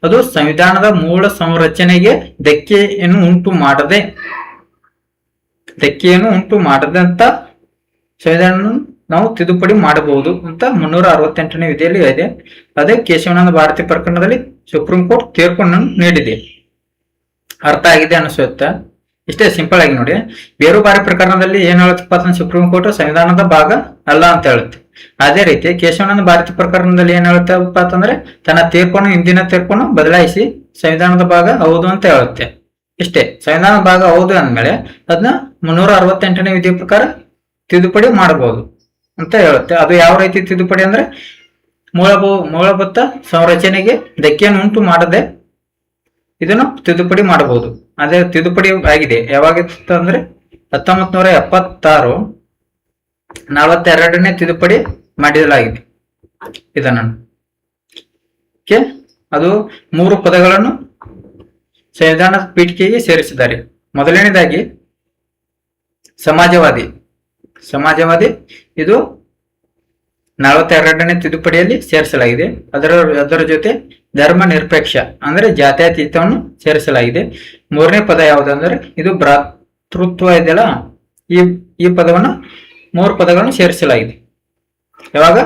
ಅದು ಸಂವಿಧಾನದ ಮೂಲ ಸಂರಚನೆಗೆ ಧಕ್ಕೆಯನ್ನು ಉಂಟು ಮಾಡದಂತ ಸಂವಿಧಾನ ನಾವು ತಿದ್ದುಪಡಿ ಮಾಡಬಹುದು ಅಂತ 368ನೇ ವಿಧಿಯಲ್ಲಿ ಇದೆ. ಅದೇ ಕೇಶವಾನಂದ ಭಾರತಿ ಪ್ರಕರಣದಲ್ಲಿ ಸುಪ್ರೀಂ ಕೋರ್ಟ್ ತೀರ್ಪನ್ನು ನೀಡಿದೆ. ಅರ್ಥ ಆಗಿದೆ ಅನಿಸುತ್ತಾ? ಇಷ್ಟೇ ಸಿಂಪಲ್ ಆಗಿ ನೋಡಿ. ಬೇರುಬಾರಿ ಪ್ರಕರಣದಲ್ಲಿ ಏನ್ ಹೇಳುತ್ತಪ್ಪ ಅಂತ ಸುಪ್ರೀಂ ಕೋರ್ಟ್ ಸಂವಿಧಾನದ ಭಾಗ ಅಲ್ಲ ಅಂತ ಹೇಳುತ್ತೆ. ಅದೇ ರೀತಿ ಕೇಶವಾನಂದ ಭಾರತಿ ಪ್ರಕರಣದಲ್ಲಿ ಏನ್ ಹೇಳುತ್ತಪ್ಪ ಅಂತಂದ್ರೆ, ತನ್ನ ಹಿಂದಿನ ತೀರ್ಪನ್ನು ಬದಲಾಯಿಸಿ ಸಂವಿಧಾನದ ಭಾಗ ಹೌದು ಅಂತ ಹೇಳುತ್ತೆ. ಇಷ್ಟೇ. ಸಂವಿಧಾನದ ಭಾಗ ಹೌದು ಅಂದ್ಮೇಲೆ ಅದನ್ನ 368ನೇ ವಿಧಿಯ ಪ್ರಕಾರ ತಿದ್ದುಪಡಿ ಮಾಡಬಹುದು ಅಂತ ಹೇಳುತ್ತೆ. ಅದು ಯಾವ ರೀತಿ ತಿದ್ದುಪಡಿ ಅಂದ್ರೆ, ಮೂಲಭೂತ ಸಂರಚನೆಗೆ ಧಕ್ಕೆಯನ್ನು ಉಂಟು ಮಾಡದೆ ಇದನ್ನು ತಿದ್ದುಪಡಿ ಮಾಡಬಹುದು. ಅದೇ ತಿದ್ದುಪಡಿ ಆಗಿದೆ. ಯಾವಾಗಿತ್ತು ಅಂದ್ರೆ 1976 42ನೇ ತಿದ್ದುಪಡಿ ಮಾಡಲಾಗಿದೆ ಇದನ್ನು. ಅದು 3 ಪದಗಳನ್ನು ಸಂವಿಧಾನ ಪೀಠಿಕೆಗೆ ಸೇರಿಸಿದ್ದಾರೆ. ಮೊದಲನೇದಾಗಿ ಸಮಾಜವಾದಿ ಇದು 42ನೇ ತಿದ್ದುಪಡಿಯಲ್ಲಿ ಸೇರಿಸಲಾಗಿದೆ. ಅದರ ಜೊತೆ ಧರ್ಮ ನಿರಪೇಕ್ಷ ಅಂದ್ರೆ ಜಾತ್ಯತೀತವನ್ನು ಸೇರಿಸಲಾಗಿದೆ. 3ನೇ ಪದ ಯಾವುದಂದ್ರೆ ಇದು ಭ್ರಾತೃತ್ವ ಇದೆಯಲ್ಲ, ಈ ಪದವನ್ನು 3 ಪದಗಳನ್ನು ಸೇರಿಸಲಾಗಿದೆ. ಯಾವಾಗ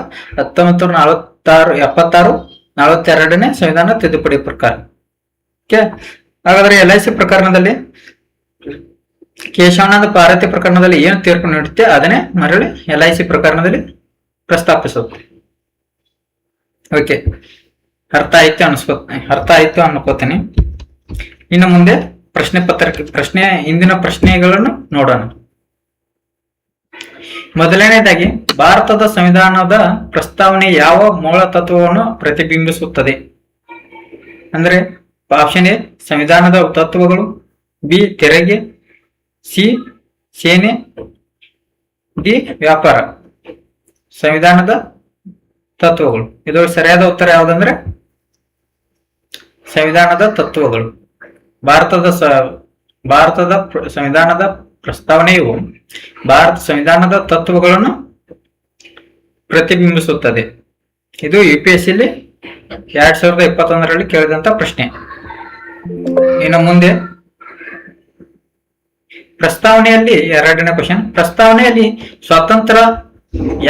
1976 42ನೇ ಸಂವಿಧಾನ ತಿದ್ದುಪಡಿ ಪ್ರಕಾರ. ಹಾಗಾದ್ರೆ LIC ಪ್ರಕರಣದಲ್ಲಿ ಕೇಶವಾನಂದ ಭಾರತಿ ಪ್ರಕರಣದಲ್ಲಿ ಏನು ತೀರ್ಪು ನೀಡುತ್ತೆ ಅದನ್ನೇ ಮರಳಿ LIC ಪ್ರಕರಣದಲ್ಲಿ ಪ್ರಸ್ತಾಪಿಸುತ್ತೆ. ಓಕೆ, ಅರ್ಥ ಆಯ್ತು ಅನ್ಕೋತೀನಿ. ಇನ್ನು ಮುಂದೆ ಹಿಂದಿನ ಪ್ರಶ್ನೆಗಳನ್ನು ನೋಡೋಣ. ಮೊದಲನೇದಾಗಿ, ಭಾರತದ ಸಂವಿಧಾನದ ಪ್ರಸ್ತಾವನೆ ಯಾವ ಮೂಲ ತತ್ವವನ್ನು ಪ್ರತಿಬಿಂಬಿಸುತ್ತದೆ? ಅಂದ್ರೆ ಆಪ್ಷನ್ ಎ ಸಂವಿಧಾನದ ತತ್ವಗಳು, ಬಿ ತೆರಿಗೆ, ಸಿ ಸೇನೆ, ಡಿ ವ್ಯಾಪಾರ. ಸಂವಿಧಾನದ ತತ್ವಗಳು. ಇದು ಸರಿಯಾದ ಉತ್ತರ ಯಾವುದಂದ್ರೆ ಸಂವಿಧಾನದ ತತ್ವಗಳು. ಭಾರತದ ಸಂವಿಧಾನದ ಪ್ರಸ್ತಾವನೆಯು ಭಾರತ ಸಂವಿಧಾನದ ತತ್ವಗಳನ್ನು ಪ್ರತಿಬಿಂಬಿಸುತ್ತದೆ. ಇದು UPSC 2021ರಲ್ಲಿ ಕೇಳಿದಂತ ಪ್ರಶ್ನೆ. ಇನ್ನು ಮುಂದೆ ಪ್ರಸ್ತಾವನೆಯಲ್ಲಿ 2ನೇ ಕ್ವಶನ್. ಪ್ರಸ್ತಾವನೆಯಲ್ಲಿ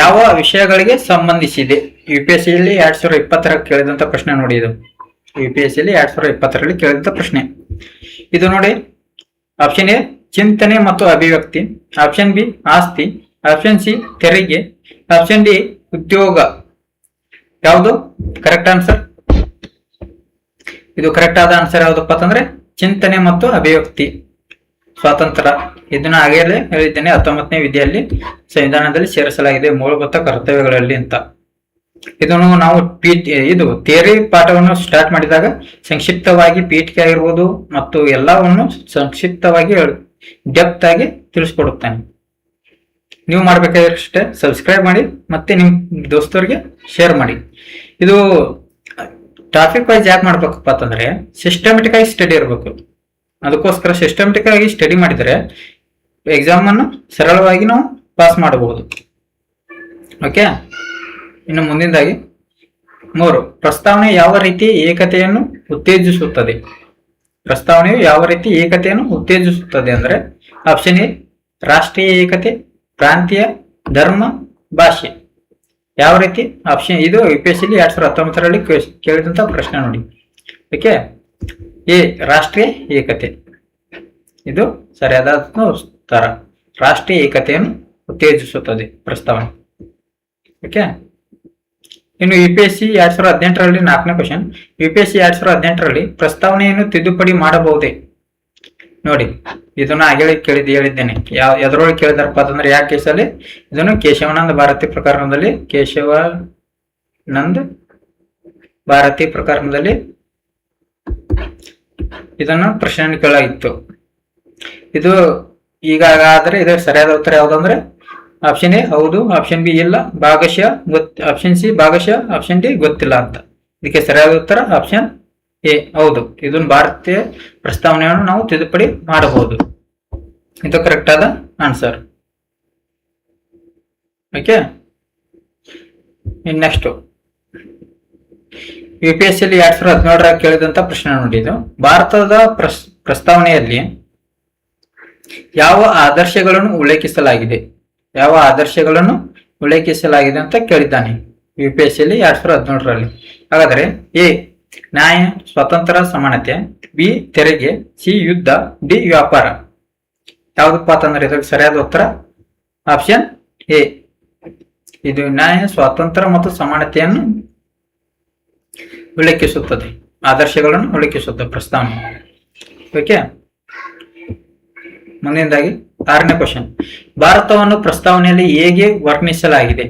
ಯಾವ ವಿಷಯಗಳಿಗೆ ಸಂಬಂಧಿಸಿದೆ? UPSCಯಲ್ಲಿ 2020 ಕೇಳಿದಂತ ಪ್ರಶ್ನೆ ನೋಡಿ. ಇದು UPSCಯಲ್ಲಿ 2020ರಲ್ಲಿ ಕೇಳಿದಂತ ಪ್ರಶ್ನೆ. ಇದು ನೋಡಿ, ಆಪ್ಷನ್ ಎ ಚಿಂತನೆ ಮತ್ತು ಅಭಿವ್ಯಕ್ತಿ, ಆಪ್ಷನ್ ಬಿ ಆಸ್ತಿ, ಆಪ್ಷನ್ ಸಿ ತೆರಿಗೆ, ಆಪ್ಷನ್ ಡಿ ಉದ್ಯೋಗ. ಯಾವುದು ಕರೆಕ್ಟ್ ಆನ್ಸರ್? ಇದು ಕರೆಕ್ಟ್ ಆದ ಆನ್ಸರ್ ಯಾವ್ದಪ್ಪ ಅಂತಂದ್ರೆ ಚಿಂತನೆ ಮತ್ತು ಅಭಿವ್ಯಕ್ತಿ. ಸ್ವಾತಂತ್ರ್ಯ, ಇದನ್ನ ಆಗಲೇ ಹೇಳಿದ್ದೇನೆ, 19ನೇ ವಿಧಿಯಲ್ಲಿ ಸಂವಿಧಾನದಲ್ಲಿ ಸೇರಿಸಲಾಗಿದೆ ಮೂಲಭೂತ ಕರ್ತವ್ಯಗಳಲ್ಲಿ ಅಂತ. ಇದನ್ನು ನಾವು ಇದು ಥಿಯರಿ ಪಾಠವನ್ನು ಸ್ಟಾರ್ಟ್ ಮಾಡಿದಾಗ ಸಂಕ್ಷಿಪ್ತವಾಗಿ ಪೀಠಿಕೆ ಆಗಿರ್ಬೋದು ಮತ್ತು ಎಲ್ಲವನ್ನು ಸಂಕ್ಷಿಪ್ತವಾಗಿ ಡೆಪ್ತ್ ಆಗಿ ತಿಳಿಸ್ಕೊಡುತ್ತೇನೆ. ನೀವು ಮಾಡ್ಬೇಕಾದ್ರೆ ಸಬ್ಸ್ಕ್ರೈಬ್ ಮಾಡಿ ಮತ್ತೆ ನಿಮ್ ದೋಸ್ತರಿಗೆ ಶೇರ್ ಮಾಡಿ. ಇದು ಟಾಪಿಕ್ ವೈಸ್ ಯಾಕೆ ಮಾಡ್ಬೇಕಪ್ಪ ಅಂತಂದ್ರೆ ಸಿಸ್ಟಮೆಟಿಕ್ ಆಗಿ ಸ್ಟಡಿ ಇರಬೇಕು. ಅದಕ್ಕೋಸ್ಕರ ಸಿಸ್ಟಮೆಟಿಕ್ ಆಗಿ ಸ್ಟಡಿ ಮಾಡಿದರೆ ಎಕ್ಸಾಮ್ ಅನ್ನು ಸರಳವಾಗಿ ನಾವು ಪಾಸ್ ಮಾಡಬಹುದು. ಓಕೆ, ಇನ್ನು ಮುಂದಿನದಾಗಿ 3, ಪ್ರಸ್ತಾವನೆ ಯಾವ ರೀತಿ ಏಕತೆಯನ್ನು ಉತ್ತೇಜಿಸುತ್ತದೆ? ಪ್ರಸ್ತಾವನೆಯು ಯಾವ ರೀತಿ ಏಕತೆಯನ್ನು ಉತ್ತೇಜಿಸುತ್ತದೆ ಅಂದ್ರೆ ಆಪ್ಷನ್ ಎ ರಾಷ್ಟ್ರೀಯ ಏಕತೆ, ಪ್ರಾಂತೀಯ, ಧರ್ಮ, ಭಾಷೆ. ಯಾವ ರೀತಿ? ಆಪ್ಷನ್ ಇದು UPSCಯಲ್ಲಿ 2019ರಲ್ಲಿ ಕೇಳಿದಂತ ಪ್ರಶ್ನೆ ನೋಡಿ. ಓಕೆ, ಎ ರಾಷ್ಟ್ರೀಯ ಏಕತೆ, ಇದು ಸರಿಯಾದ ಉತ್ತರ. ರಾಷ್ಟ್ರೀಯ ಏಕತೆಯನ್ನು ಉತ್ತೇಜಿಸುತ್ತದೆ ಪ್ರಸ್ತಾವನೆ. ಓಕೆ, ಇನ್ನು UPSC 2018ರಲ್ಲಿ 4ನೇ ಕ್ವಶನ್. UPSC 2018ರಲ್ಲಿ ಪ್ರಸ್ತಾವನೆಯನ್ನು ತಿದ್ದುಪಡಿ ಮಾಡಬಹುದೇ? ನೋಡಿ, ಇದನ್ನ ಆಗಲೇ ಹೇಳಿದ್ದೇನೆ. ಎದರೊಳಗೆ ಕೇಳಿದಾರಪ್ಪ ಅಂತಂದ್ರೆ ಯಾವ ಕೇಸಲ್ಲಿ? ಇದನ್ನು ಕೇಶವಾನಂದ ಭಾರತಿ ಪ್ರಕರಣದಲ್ಲಿ, ಕೇಶವಾನಂದ ಭಾರತಿ ಪ್ರಕರಣದಲ್ಲಿ ಇದನ್ನು ಪ್ರಶ್ನೆ ಕೇಳಾಗಿತ್ತು. ಇದು ಈಗ ಆದ್ರೆ ಇದರ ಸರಿಯಾದ ಉತ್ತರ ಯಾವ್ದಂದ್ರೆ ಆಪ್ಷನ್ ಎ ಹೌದು, ಆಪ್ಷನ್ ಬಿ ಇಲ್ಲ, ಭಾಗಶಃ ಆಪ್ಷನ್ ಸಿ ಭಾಗಶಃ, ಆಪ್ಷನ್ ಡಿ ಗೊತ್ತಿಲ್ಲ ಅಂತ. ಇದಕ್ಕೆ ಸರಿಯಾದ ಉತ್ತರ ಆಪ್ಷನ್ ಎ ಹೌದು. ಇದನ್ನು ಭಾರತೀಯ ಪ್ರಸ್ತಾವನೆಯನ್ನು ನಾವು ತಿದ್ದುಪಡಿ ಮಾಡಬಹುದು. ಇದು ಕರೆಕ್ಟ್ ಆದ ಆನ್ಸರ್. ಓಕೆ, ಇನ್ ನೆಕ್ಸ್ಟ್ UPSCಯಲ್ಲಿ 2017ರ ಕೇಳಿದಂತ ಪ್ರಶ್ನೆ ನೋಡಿದ್ದು, ಭಾರತದ ಪ್ರಸ್ತಾವನೆಯಲ್ಲಿ ಯಾವ ಆದರ್ಶಗಳನ್ನು ಉಲ್ಲೇಖಿಸಲಾಗಿದೆ? ಯಾವ ಆದರ್ಶಗಳನ್ನು ಉಲ್ಲೇಖಿಸಲಾಗಿದೆ ಅಂತ ಕೇಳಿದ್ದಾನೆ UPSCಯಲ್ಲಿ 2017ರಲ್ಲಿ. ಹಾಗಾದ್ರೆ ಎ ನ್ಯಾಯ, ಸ್ವಾತಂತ್ರ್ಯ, ಸಮಾನತೆ, ಬಿ ತೆರಿಗೆ, ಸಿ ಯುದ್ಧ, ಡಿ ವ್ಯಾಪಾರ. ಯಾವ್ದಪ್ಪ ಅಂತಂದ್ರೆ ಇದಕ್ಕೆ ಸರಿಯಾದ ಉತ್ತರ ಆಪ್ಷನ್ ಎ. ಇದು ನ್ಯಾಯ, ಸ್ವಾತಂತ್ರ್ಯ ಮತ್ತು ಸಮಾನತೆಯನ್ನು ಉಲ್ಲೇಖಿಸುತ್ತದೆ, ಆದರ್ಶಗಳನ್ನು ಉಲ್ಲೇಖಿಸುತ್ತದೆ ಪ್ರಸ್ತಾವನೆ. ಓಕೆ, ಮುಂದಿನದಾಗಿ 6ನೇ ಕ್ವಶನ್. ಭಾರತವನ್ನು ಪ್ರಸ್ತಾವನೆಯಲ್ಲಿ ಹೇಗೆ ವರ್ಣಿಸಲಾಗಿದೆ?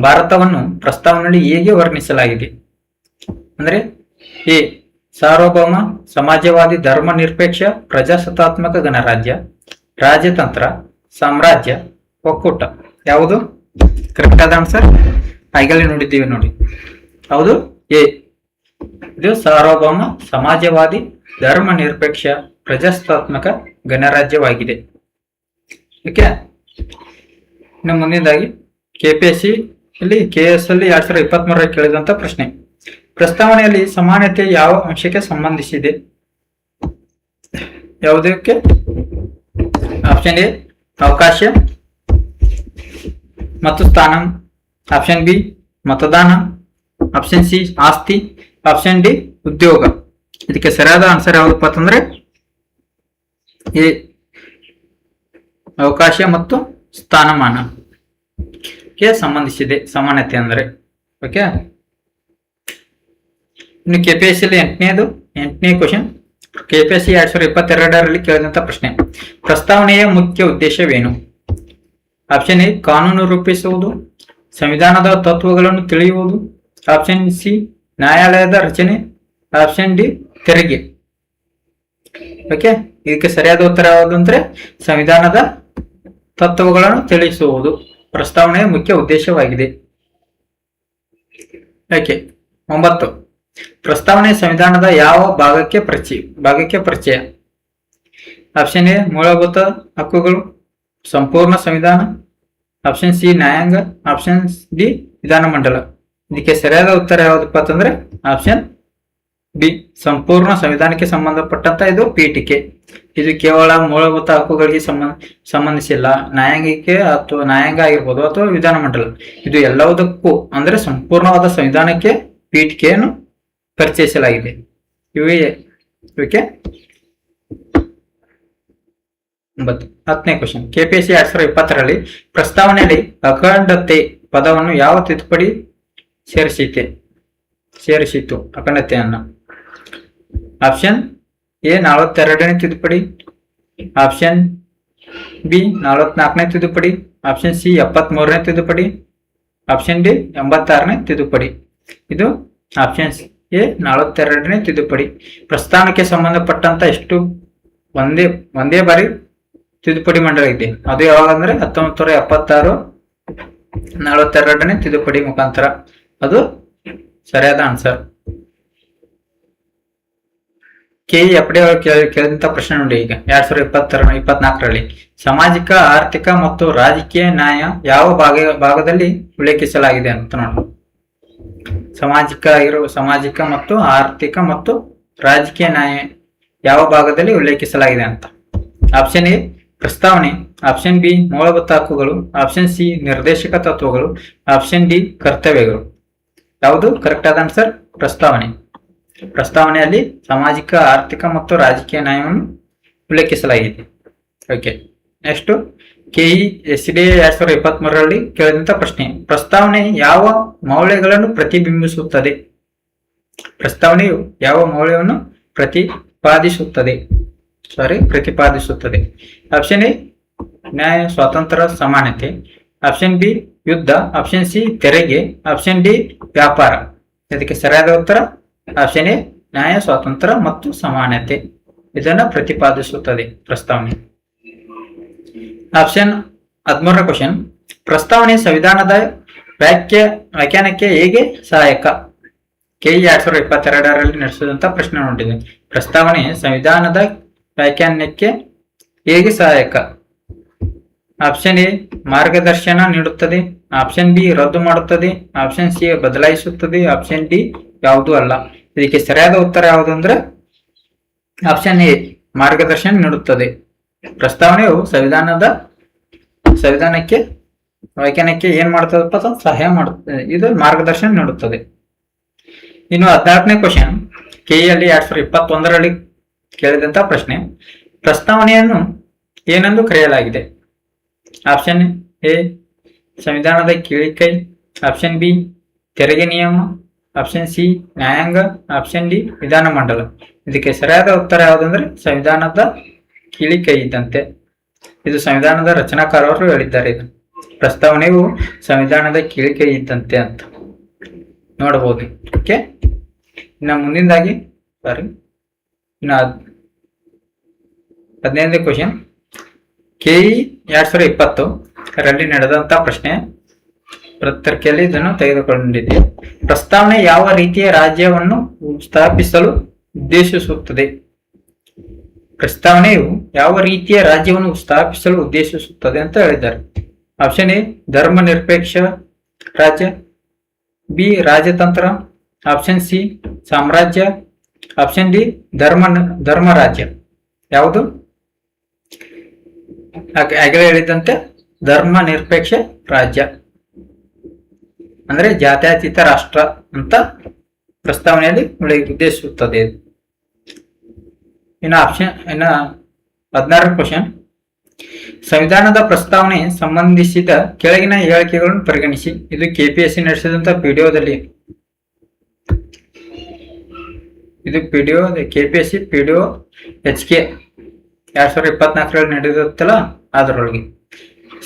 ಭಾರತವನ್ನು ಪ್ರಸ್ತಾವನೆಯಲ್ಲಿ ಹೇಗೆ ವರ್ಣಿಸಲಾಗಿದೆ ಅಂದ್ರೆ ಎ ಸಾರ್ವಭೌಮ, ಸಮಾಜವಾದಿ, ಧರ್ಮ ನಿರಪೇಕ್ಷ, ಪ್ರಜಾಸತ್ತಾತ್ಮಕ ಗಣರಾಜ್ಯ, ರಾಜತಂತ್ರ, ಸಾಮ್ರಾಜ್ಯ, ಒಕ್ಕೂಟ. ಯಾವುದು ಕರೆಕ್ಟ್ ಆದ ಆನ್ಸರ್? ಆಗಲೇ ನೋಡಿದ್ದೀವಿ ನೋಡಿ. ಹೌದು, ಎ. ಇದು ಸಾರ್ವಭೌಮ, ಸಮಾಜವಾದಿ, ಧರ್ಮ ನಿರಪೇಕ್ಷ, ಪ್ರಜಾಸತ್ತಾತ್ಮಕ ಗಣರಾಜ್ಯವಾಗಿದೆ. ಓಕೆ, ಇನ್ನು ಮುಂದಿನದಾಗಿ KPSC ಅಲ್ಲಿ KS ಅಲ್ಲಿ 2023ರಲ್ಲಿ ಕೇಳಿದಂತ ಪ್ರಶ್ನೆ. ಪ್ರಸ್ತಾವನೆಯಲ್ಲಿ ಸಮಾನತೆ ಯಾವ ಅಂಶಕ್ಕೆ ಸಂಬಂಧಿಸಿದೆ? ಯಾವುದಕ್ಕೆ? ಆಪ್ಷನ್ ಎ ಅವಕಾಶ ಮತ್ತು ಸ್ಥಾನ, ಆಪ್ಷನ್ ಬಿ ಮತದಾನ, ಆಪ್ಷನ್ ಸಿ ಆಸ್ತಿ, ಆಪ್ಷನ್ ಡಿ ಉದ್ಯೋಗ. ಇದಕ್ಕೆ ಸರಿಯಾದ ಆನ್ಸರ್ ಯಾವ್ದಪ್ಪ ಅಂತಂದ್ರೆ ಎ ಅವಕಾಶ ಮತ್ತು ಸ್ಥಾನಮಾನಕ್ಕೆ ಸಂಬಂಧಿಸಿದೆ ಸಮಾನತೆ ಅಂದ್ರೆ. ಓಕೆ, ಇನ್ನು KPSCಯಲ್ಲಿ 8ನೇ ಕ್ವಶನ್. KPSC 2022ರಲ್ಲಿ ಕೇಳಿದಂತ ಪ್ರಶ್ನೆ. ಪ್ರಸ್ತಾವನೆಯ ಮುಖ್ಯ ಉದ್ದೇಶವೇನು? ಆಪ್ಷನ್ ಎ ಕಾನೂನು ರೂಪಿಸುವುದು, ಸಂವಿಧಾನದ ತತ್ವಗಳನ್ನು ತಿಳಿಯುವುದು, ಆಪ್ಷನ್ ಸಿ ನ್ಯಾಯಾಲಯದ ರಚನೆ, ಆಪ್ಷನ್ ಡಿ ತೆರಿಗೆ. ಓಕೆ, ಇದಕ್ಕೆ ಸರಿಯಾದ ಉತ್ತರ ಯಾವುದು ಅಂದ್ರೆ ಸಂವಿಧಾನದ ತತ್ವಗಳನ್ನು ತಿಳಿಸುವುದು ಪ್ರಸ್ತಾವನೆಯ ಮುಖ್ಯ ಉದ್ದೇಶವಾಗಿದೆ. ಓಕೆ, 9. ಪ್ರಸ್ತಾವನೆ ಸಂವಿಧಾನದ ಯಾವ ಭಾಗಕ್ಕೆ ಪರಿಚಯ? ಆಪ್ಷನ್ ಎ ಮೂಲಭೂತ ಹಕ್ಕುಗಳು, ಸಂಪೂರ್ಣ ಸಂವಿಧಾನ, ಆಪ್ಷನ್ ಸಿ ನ್ಯಾಯಾಂಗ, ಆಪ್ಷನ್ ಡಿ ವಿಧಾನಮಂಡಲ. ಇದಕ್ಕೆ ಸರಿಯಾದ ಉತ್ತರ ಯಾವ್ದಪ್ಪ ಅಂತಂದ್ರೆ ಆಪ್ಷನ್ ಬಿ ಸಂಪೂರ್ಣ ಸಂವಿಧಾನಕ್ಕೆ ಸಂಬಂಧಪಟ್ಟಂತ ಇದು ಪೀಠಿಕೆ. ಇದು ಕೇವಲ ಮೂಲಭೂತ ಹಕ್ಕುಗಳಿಗೆ ಸಂಬಂಧಿಸಿಲ್ಲ. ನ್ಯಾಯಾಂಗಕ್ಕೆ ಅಥವಾ ನ್ಯಾಯಾಂಗ ಆಗಿರ್ಬೋದು ಅಥವಾ ವಿಧಾನಮಂಡಲ, ಇದು ಎಲ್ಲದಕ್ಕೂ ಅಂದ್ರೆ ಸಂಪೂರ್ಣವಾದ ಸಂವಿಧಾನಕ್ಕೆ ಪೀಠಿಕೆಯನ್ನು ಪರಿಚಯಿಸಲಾಗಿದೆ. ಇವಕ್ಕೆ 10ನೇ ಕ್ವಶನ್. KPSC 2020ರಲ್ಲಿ ಪ್ರಸ್ತಾವನೆಯಲ್ಲಿ ಅಖಂಡತೆ ಪದವನ್ನು ಯಾವ ತಿದ್ದುಪಡಿ ಸೇರಿಸಿತು ಅಖಂಡತೆಯನ್ನ? ಆಪ್ಷನ್ ಎ 42ನೇ ತಿದ್ದುಪಡಿ, ಆಪ್ಷನ್ ಬಿ 44ನೇ ತಿದ್ದುಪಡಿ, ಆಪ್ಷನ್ ಸಿ 73ನೇ ತಿದ್ದುಪಡಿ, ಆಪ್ಷನ್ ಡಿ 86ನೇ ತಿದ್ದುಪಡಿ. ಇದು ಆಪ್ಷನ್ ಎ 42ನೇ ತಿದ್ದುಪಡಿ. ಪ್ರಸ್ತಾವನೆಗೆ ಸಂಬಂಧಪಟ್ಟಂತ ಎಷ್ಟು ಒಂದೇ ಬಾರಿ ತಿದ್ದುಪಡಿ ಮಾಡಲಾಗಿದೆ. ಅದು ಯಾವಾಗ ಅಂದ್ರೆ 1976 42ನೇ ತಿದ್ದುಪಡಿ ಮುಖಾಂತರ. ಅದು ಸರಿಯಾದ ಆನ್ಸರ್. KE ಕೇಳಿದಂತ ಪ್ರಶ್ನೆ ನೋಡಿ. ಈಗ 2024ರಲ್ಲಿ ಸಾಮಾಜಿಕ, ಆರ್ಥಿಕ ಮತ್ತು ರಾಜಕೀಯ ನ್ಯಾಯ ಯಾವ ಭಾಗದಲ್ಲಿ ಉಲ್ಲೇಖಿಸಲಾಗಿದೆ ಅಂತ ನೋಡಿ. ಸಾಮಾಜಿಕ ಮತ್ತು ಆರ್ಥಿಕ ಮತ್ತು ರಾಜಕೀಯ ನ್ಯಾಯ ಯಾವ ಭಾಗದಲ್ಲಿ ಉಲ್ಲೇಖಿಸಲಾಗಿದೆ ಅಂತ. ಆಪ್ಷನ್ ಎ ಪ್ರಸ್ತಾವನೆ, ಆಪ್ಷನ್ ಬಿ ಮೂಲಭೂತ ಹಕ್ಕುಗಳು, ಆಪ್ಷನ್ ಸಿ ನಿರ್ದೇಶಕ ತತ್ವಗಳು, ಆಪ್ಷನ್ ಡಿ ಕರ್ತವ್ಯಗಳು. ಯಾವುದು ಕರೆಕ್ಟ್ ಆದ ಆನ್ಸರ್? ಪ್ರಸ್ತಾವನೆ. ಪ್ರಸ್ತಾವನೆಯಲ್ಲಿ ಸಾಮಾಜಿಕ, ಆರ್ಥಿಕ ಮತ್ತು ರಾಜಕೀಯ ನ್ಯಾಯವನ್ನು ಉಲ್ಲೇಖಿಸಲಾಗಿದೆ. ಓಕೆ, ನೆಕ್ಸ್ಟ್ KE/SDA 2023ರಲ್ಲಿ ಕೇಳಿದಂತ ಪ್ರಶ್ನೆ. ಪ್ರಸ್ತಾವನೆ ಯಾವ ಮೌಲ್ಯಗಳನ್ನು ಪ್ರತಿಬಿಂಬಿಸುತ್ತದೆ? ಪ್ರಸ್ತಾವನೆಯು ಯಾವ ಮೌಲ್ಯವನ್ನು ಪ್ರತಿಪಾದಿಸುತ್ತದೆ? ಆಪ್ಷನ್ ಎ ನ್ಯಾಯ, ಸ್ವಾತಂತ್ರ್ಯ, ಸಮಾನತೆ, ಆಪ್ಷನ್ ಬಿ ಯುದ್ಧ, ಆಪ್ಷನ್ ಸಿ ತೆರಿಗೆ, ಆಪ್ಷನ್ ಡಿ ವ್ಯಾಪಾರ. ಇದಕ್ಕೆ ಸರಿಯಾದ ಉತ್ತರ ಆಪ್ಷನ್ ಎ ನ್ಯಾಯ, ಸ್ವಾತಂತ್ರ್ಯ ಮತ್ತು ಸಮಾನತೆ. ಇದನ್ನ ಪ್ರತಿಪಾದಿಸುತ್ತದೆ ಪ್ರಸ್ತಾವನೆ. ಆಪ್ಷನ್ 13ರ ಕ್ವಶನ್. ಪ್ರಸ್ತಾವನೆ ಸಂವಿಧಾನದ ವ್ಯಾಖ್ಯಾನಕ್ಕೆ ಹೇಗೆ ಸಹಾಯಕ? KE 2022ರಲ್ಲಿ ನಡೆಸಿದಂತ ಪ್ರಶ್ನೆ ನೋಡಿದೆ. ಪ್ರಸ್ತಾವನೆ ಸಂವಿಧಾನದ ವ್ಯಾಖ್ಯಾನಕ್ಕೆ ಹೇಗೆ ಸಹಾಯಕ? ಆಪ್ಷನ್ ಎ ಮಾರ್ಗದರ್ಶನ ನೀಡುತ್ತದೆ, ಆಪ್ಷನ್ ಬಿ ರದ್ದು ಮಾಡುತ್ತದೆ, ಆಪ್ಷನ್ ಸಿ ಬದಲಾಯಿಸುತ್ತದೆ, ಆಪ್ಷನ್ ಡಿ ಯಾವುದು ಅಲ್ಲ. ಇದಕ್ಕೆ ಸರಿಯಾದ ಉತ್ತರ ಯಾವುದು ಅಂದ್ರೆ ಆಪ್ಷನ್ ಎ ಮಾರ್ಗದರ್ಶನ ನೀಡುತ್ತದೆ. ಪ್ರಸ್ತಾವನೆಯು ಸಂವಿಧಾನಕ್ಕೆ ವ್ಯಾಖ್ಯಾನಕ್ಕೆ ಏನ್ ಮಾಡ್ತದಪ್ಪ? ಸಹಾಯ ಮಾಡುತ್ತದೆ. ಇದು ಮಾರ್ಗದರ್ಶನ ನೀಡುತ್ತದೆ. ಇನ್ನು 14ನೇ ಕ್ವಶನ್. KE 2021ರಲ್ಲಿ ಕೇಳಿದಂತ ಪ್ರಶ್ನೆ. ಪ್ರಸ್ತಾವನೆಯನ್ನು ಏನೆಂದು ಕರೆಯಲಾಗಿದೆ? ಆಪ್ಷನ್ ಎ ಸಂವಿಧಾನದ ಕೀಳಿಕೈ, ಆಪ್ಷನ್ ಬಿ ತೆರಿಗೆ ನಿಯಮ, ಆಪ್ಷನ್ ಸಿ ನ್ಯಾಯಾಂಗ, ಆಪ್ಷನ್ ಡಿ ವಿಧಾನಮಂಡಲ. ಇದಕ್ಕೆ ಸರಿಯಾದ ಉತ್ತರ ಯಾವುದಂದ್ರೆ ಸಂವಿಧಾನದ ಕೀಳಿಕೈ ಇದ್ದಂತೆ. ಇದು ಸಂವಿಧಾನದ ರಚನಾಕಾರರು ಹೇಳಿದ್ದಾರೆ. ಇದು ಪ್ರಸ್ತಾವನೆಯು ಸಂವಿಧಾನದ ಕೀಳಿಕೈ ಇದ್ದಂತೆ ಅಂತ ನೋಡಬಹುದು. ಓಕೆ, ಇನ್ನು ಮುಂದಿನದಾಗಿ ಇನ್ನು 15ನೇ ಕ್ವಶನ್. KE 2020ರಲ್ಲಿ ನಡೆದಂತ ಪ್ರಶ್ನೆ ಪತ್ರಿಕೆಯಲ್ಲಿ ಇದನ್ನು ತೆಗೆದುಕೊಂಡಿದೆ. ಪ್ರಸ್ತಾವನೆ ಯಾವ ರೀತಿಯ ರಾಜ್ಯವನ್ನು ಸ್ಥಾಪಿಸಲು ಉದ್ದೇಶಿಸುತ್ತದೆ? ಪ್ರಸ್ತಾವನೆಯು ಯಾವ ರೀತಿಯ ರಾಜ್ಯವನ್ನು ಸ್ಥಾಪಿಸಲು ಉದ್ದೇಶಿಸುತ್ತದೆ ಅಂತ ಹೇಳಿದ್ದಾರೆ. ಆಪ್ಷನ್ ಎ ಧರ್ಮ ನಿರಪೇಕ್ಷ ರಾಜ್ಯ, ಬಿ ರಾಜತಂತ್ರ, ಆಪ್ಷನ್ ಸಿ ಸಾಮ್ರಾಜ್ಯ, ಆಪ್ಷನ್ ಡಿ ಧರ್ಮ ರಾಜ್ಯ. ಯಾವುದು? ಆಗಲೇ ಹೇಳಿದಂತೆ ಧರ್ಮ ನಿರಪೇಕ್ಷ ರಾಜ್ಯ ಅಂದ್ರೆ ಜಾತ್ಯತೀತ ರಾಷ್ಟ್ರ ಅಂತ ಪ್ರಸ್ತಾವನೆಯಲ್ಲಿ ಉದ್ದೇಶಿಸುತ್ತದೆ. ಇನ್ನು 16ರ ಕ್ವಶನ್. ಸಂವಿಧಾನದ ಪ್ರಸ್ತಾವನೆ ಸಂಬಂಧಿಸಿದ ಕೆಳಗಿನ ಹೇಳಿಕೆಗಳನ್ನು ಪರಿಗಣಿಸಿ. ಇದು KPSC ನಡೆಸಿದಂತ PDOದಲ್ಲಿ. ಇದು KPSC PDO HK 2024ರಲ್ಲಿ ನಡೆದಿರುತ್ತಲ್ಲ, ಅದರೊಳಗೆ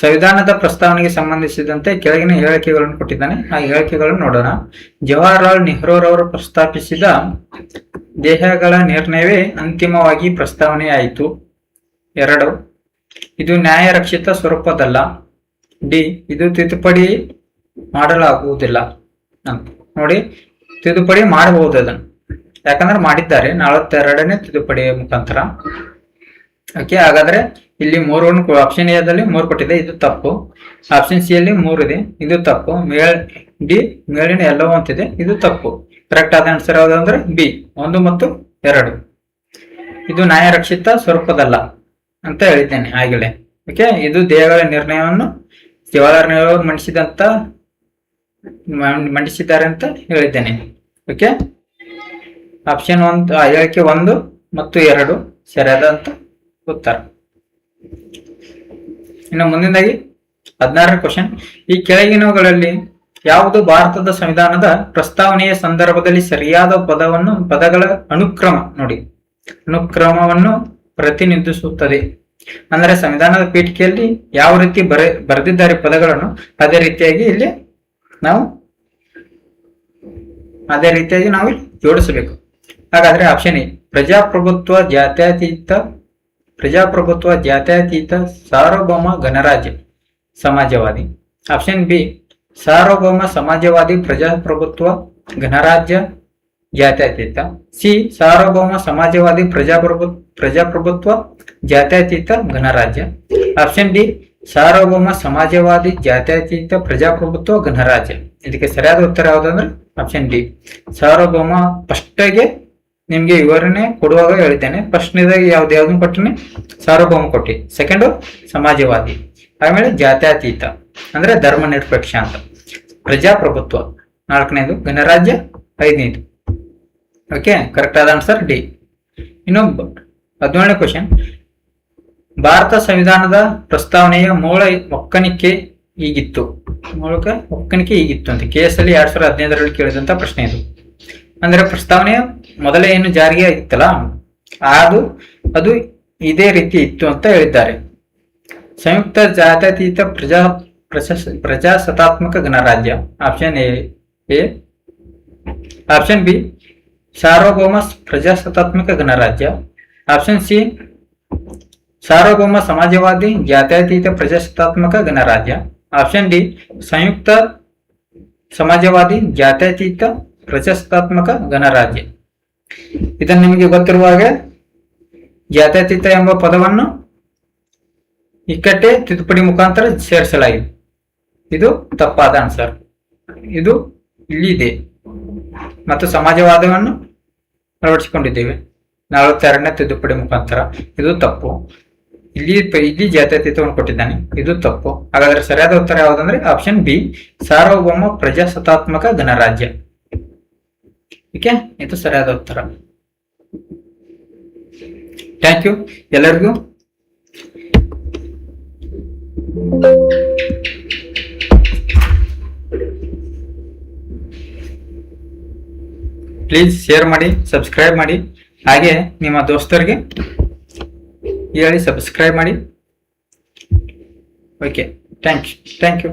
ಸಂವಿಧಾನದ ಪ್ರಸ್ತಾವನೆಗೆ ಸಂಬಂಧಿಸಿದಂತೆ ಕೆಳಗಿನ ಹೇಳಿಕೆಗಳನ್ನು ಕೊಟ್ಟಿದ್ದಾನೆ. ಆ ಹೇಳಿಕೆಗಳನ್ನು ನೋಡೋಣ. ಜವಾಹರಲಾಲ್ ನೆಹರೂರವರು ಪ್ರಸ್ತಾಪಿಸಿದ ದೇಹಗಳ ನಿರ್ಣಯವೇ ಅಂತಿಮವಾಗಿ ಪ್ರಸ್ತಾವನೆಯಾಯಿತು. 2, ಇದು ನ್ಯಾಯ ರಕ್ಷಿತ ಸ್ವರೂಪದಲ್ಲ. ಡಿ, ಇದು ತಿದ್ದುಪಡಿ ಮಾಡಲಾಗುವುದಿಲ್ಲ ಅಂತ. ನೋಡಿ, ತಿದ್ದುಪಡಿ ಮಾಡಬಹುದು ಅದನ್ನು, ಯಾಕಂದ್ರೆ ಮಾಡಿದ್ದಾರೆ 42ನೇ ತಿದ್ದುಪಡಿಯ ಮುಖಾಂತರ. ಓಕೆ, ಹಾಗಾದ್ರೆ ಇಲ್ಲಿ 3 ಆಪ್ಷನ್ ಎದಲ್ಲಿ 3 ಕೊಟ್ಟಿದೆ, ಇದು ತಪ್ಪು. ಆಪ್ಷನ್ ಸಿ ಯಲ್ಲಿ 3 ಇದೆ, ಇದು ತಪ್ಪು. ಮೇಲಿನ ಎಲ್ಲವೂ ಅಂತಿದೆ, ಇದು ತಪ್ಪು. ಕರೆಕ್ಟ್ ಆದ ಆನ್ಸರ್ ಯಾವ್ದಂದ್ರೆ ಬಿ 1 ಮತ್ತು 2. ಇದು ನ್ಯಾಯರಕ್ಷಿತ ಸ್ವರೂಪದಲ್ಲ ಅಂತ ಹೇಳಿದ್ದೇನೆ ಆಗಲೇ. ಓಕೆ, ಇದು ದೇಹಗಳ ನಿರ್ಣಯವನ್ನು ಜವಾಹರಲಾಲ್ ನೆಹರು ಮಂಡಿಸಿದ್ದಾರೆ ಅಂತ ಹೇಳಿದ್ದೇನೆ. ಓಕೆ, ಆಪ್ಷನ್ 1 ಹೇಳಿಕೆ 1 ಮತ್ತು 2 ಸರಿಯಾದಂತ ಉತ್ತರ. ಇನ್ನು ಮುಂದಿನದಾಗಿ 16ನೇ ಕ್ವಶನ್. ಈ ಕೆಳಗಿನವುಗಳಲ್ಲಿ ಯಾವುದು ಭಾರತದ ಸಂವಿಧಾನದ ಪ್ರಸ್ತಾವನೆಯ ಸಂದರ್ಭದಲ್ಲಿ ಸರಿಯಾದ ಪದಗಳ ಅನುಕ್ರಮವನ್ನು ಪ್ರತಿನಿಧಿಸುತ್ತದೆ? ಅಂದರೆ ಸಂವಿಧಾನದ ಪೀಠಿಕೆಯಲ್ಲಿ ಯಾವ ರೀತಿ ಬರೆದಿದ್ದಾರೆ ಪದಗಳನ್ನು ಅದೇ ರೀತಿಯಾಗಿ ನಾವು ಜೋಡಿಸಬೇಕು. ಹಾಗಾದ್ರೆ ಆಪ್ಷನ್ ಎ ಪ್ರಜಾಪ್ರಭುತ್ವ ಜಾತ್ಯತೀತ ಸಾರ್ವಭೌಮ ಗಣರಾಜ್ಯ ಸಮಾಜವಾದಿ. ಆಪ್ಷನ್ ಬಿ ಸಾರ್ವಭೌಮ ಸಮಾಜವಾದಿ ಪ್ರಜಾಪ್ರಭುತ್ವ ಗಣರಾಜ್ಯ ಜಾತ್ಯತೀತ. ಸಿ ಸಾರ್ವಭೌಮ ಸಮಾಜವಾದಿ ಪ್ರಜಾಪ್ರಭುತ್ವ ಜಾತ್ಯತೀತ ಗಣರಾಜ್ಯ. ಆಪ್ಷನ್ ಡಿ ಸಾರ್ವಭೌಮ ಸಮಾಜವಾದಿ ಜಾತ್ಯತೀತ ಪ್ರಜಾಪ್ರಭುತ್ವ ಗಣರಾಜ್ಯ. ಇದಕ್ಕೆ ಸರಿಯಾದ ಉತ್ತರ ಯಾವುದಂದ್ರೆ ಆಪ್ಷನ್ ಡಿ ಸಾರ್ವಭೌಮ. ಫಸ್ಟ್ಗೆ ನಿಮ್ಗೆ ವಿವರಣೆ ಕೊಡುವಾಗ ಹೇಳಿದ್ದೇನೆ, ಫಸ್ಟ್ನೇದಾಗಿ ಯಾವ್ದು ಕೊಟ್ಟಿನಿ, ಸಾರ್ವಭೌಮ ಕೊಟ್ಟಿ. ಸೆಕೆಂಡು ಸಮಾಜವಾದಿ, ಆಮೇಲೆ ಜಾತ್ಯತೀತ ಅಂದ್ರೆ ಧರ್ಮ ನಿರಪೇಕ್ಷ ಅಂತ, ಪ್ರಜಾಪ್ರಭುತ್ವ 4ನೇದು, ಗಣರಾಜ್ಯ 5ನೇದು. ಓಕೆ, ಕರೆಕ್ಟ್ ಆದ ಆನ್ಸರ್ ಡಿ. ಇನ್ನು 17ನೇ ಕ್ವಶನ್. ಭಾರತ ಸಂವಿಧಾನದ ಪ್ರಸ್ತಾವನೆಯ ಮೂಲ ಒಕ್ಕಣಿಕೆ ಹೀಗಿತ್ತು ಅಂತ KS ಅಲ್ಲಿ 2015ರಲ್ಲಿ ಕೇಳಿದಂತ ಪ್ರಶ್ನೆ ಇದು. ಅಂದ್ರೆ ಪ್ರಸ್ತಾವನೆಯ ಮೊದಲೇ ಏನು ಜಾರಿಗೆ ಇತ್ತಲ್ಲ ಅದು ಇದೇ ರೀತಿ ಇತ್ತು ಅಂತ ಹೇಳಿದ್ದಾರೆ. ಸಂಯುಕ್ತ ಜಾತ್ಯತೀತ ಪ್ರಜಾಸತ್ತಾತ್ಮಕ ಗಣರಾಜ್ಯ. Option A. ಆಪ್ಷನ್ ಬಿ ಸಾರ್ವಭೌಮ ಪ್ರಜಾಸತ್ತಾತ್ಮಕ ಗಣರಾಜ್ಯ. ಆಪ್ಷನ್ ಸಿ ಸಾರ್ವಭೌಮ ಸಮಾಜವಾದಿ ಜಾತ್ಯತೀತ ಪ್ರಜಾಸತ್ತಾತ್ಮಕ ಗಣರಾಜ್ಯ. ಆಪ್ಷನ್ ಡಿ ಸಂಯುಕ್ತ ಸಮಾಜವಾದಿ ಜಾತ್ಯತೀತ ಪ್ರಜಾಸತ್ತಾತ್ಮಕ ಗಣರಾಜ್ಯ. ಇದನ್ನು ನಿಮಗೆ ಗೊತ್ತಿರುವಾಗ ಜಾತ್ಯತೀತ ಎಂಬ ಪದವನ್ನು ಇಕ್ಕಟ್ಟೆ ತಿದ್ದುಪಡಿ ಮುಖಾಂತರ ಸೇರಿಸಲಾಗಿದೆ. ಇದು ತಪ್ಪಾದ ಆನ್ಸರ್. ಇದು ಇಲ್ಲಿ ಇದೆ ಮತ್ತು ಸಮಾಜವಾದವನ್ನು ಅಳವಡಿಸಿಕೊಂಡಿದ್ದೇವೆ 42ನೇ ತಿದ್ದುಪಡಿ ಮುಖಾಂತರ. ಇದು ತಪ್ಪು. ಇಲ್ಲಿ ಜಾತ್ಯತೀತವನ್ನು ಕೊಟ್ಟಿದ್ದಾನೆ, ಇದು ತಪ್ಪು. ಹಾಗಾದ್ರೆ ಸರಿಯಾದ ಉತ್ತರ ಯಾವುದಂದ್ರೆ ಆಪ್ಷನ್ ಬಿ ಸಾರ್ವಭೌಮ ಪ್ರಜಾಸತ್ತಾತ್ಮಕ ಗಣರಾಜ್ಯ. ಓಕೆ, ಇದು ಸರಿಯಾದ ಉತ್ತರ. ಥ್ಯಾಂಕ್ ಯು ಎಲ್ಲರಿಗೂ. ಪ್ಲೀಸ್ ಶೇರ್ ಮಾಡಿ, ಸಬ್ಸ್ಕ್ರೈಬ್ ಮಾಡಿ, ಹಾಗೆ ನಿಮ್ಮ ದೋಸ್ತರಿಗೆ ಹೇಳಿ ಸಬ್ಸ್ಕ್ರೈಬ್ ಮಾಡಿ. Okay, thank you.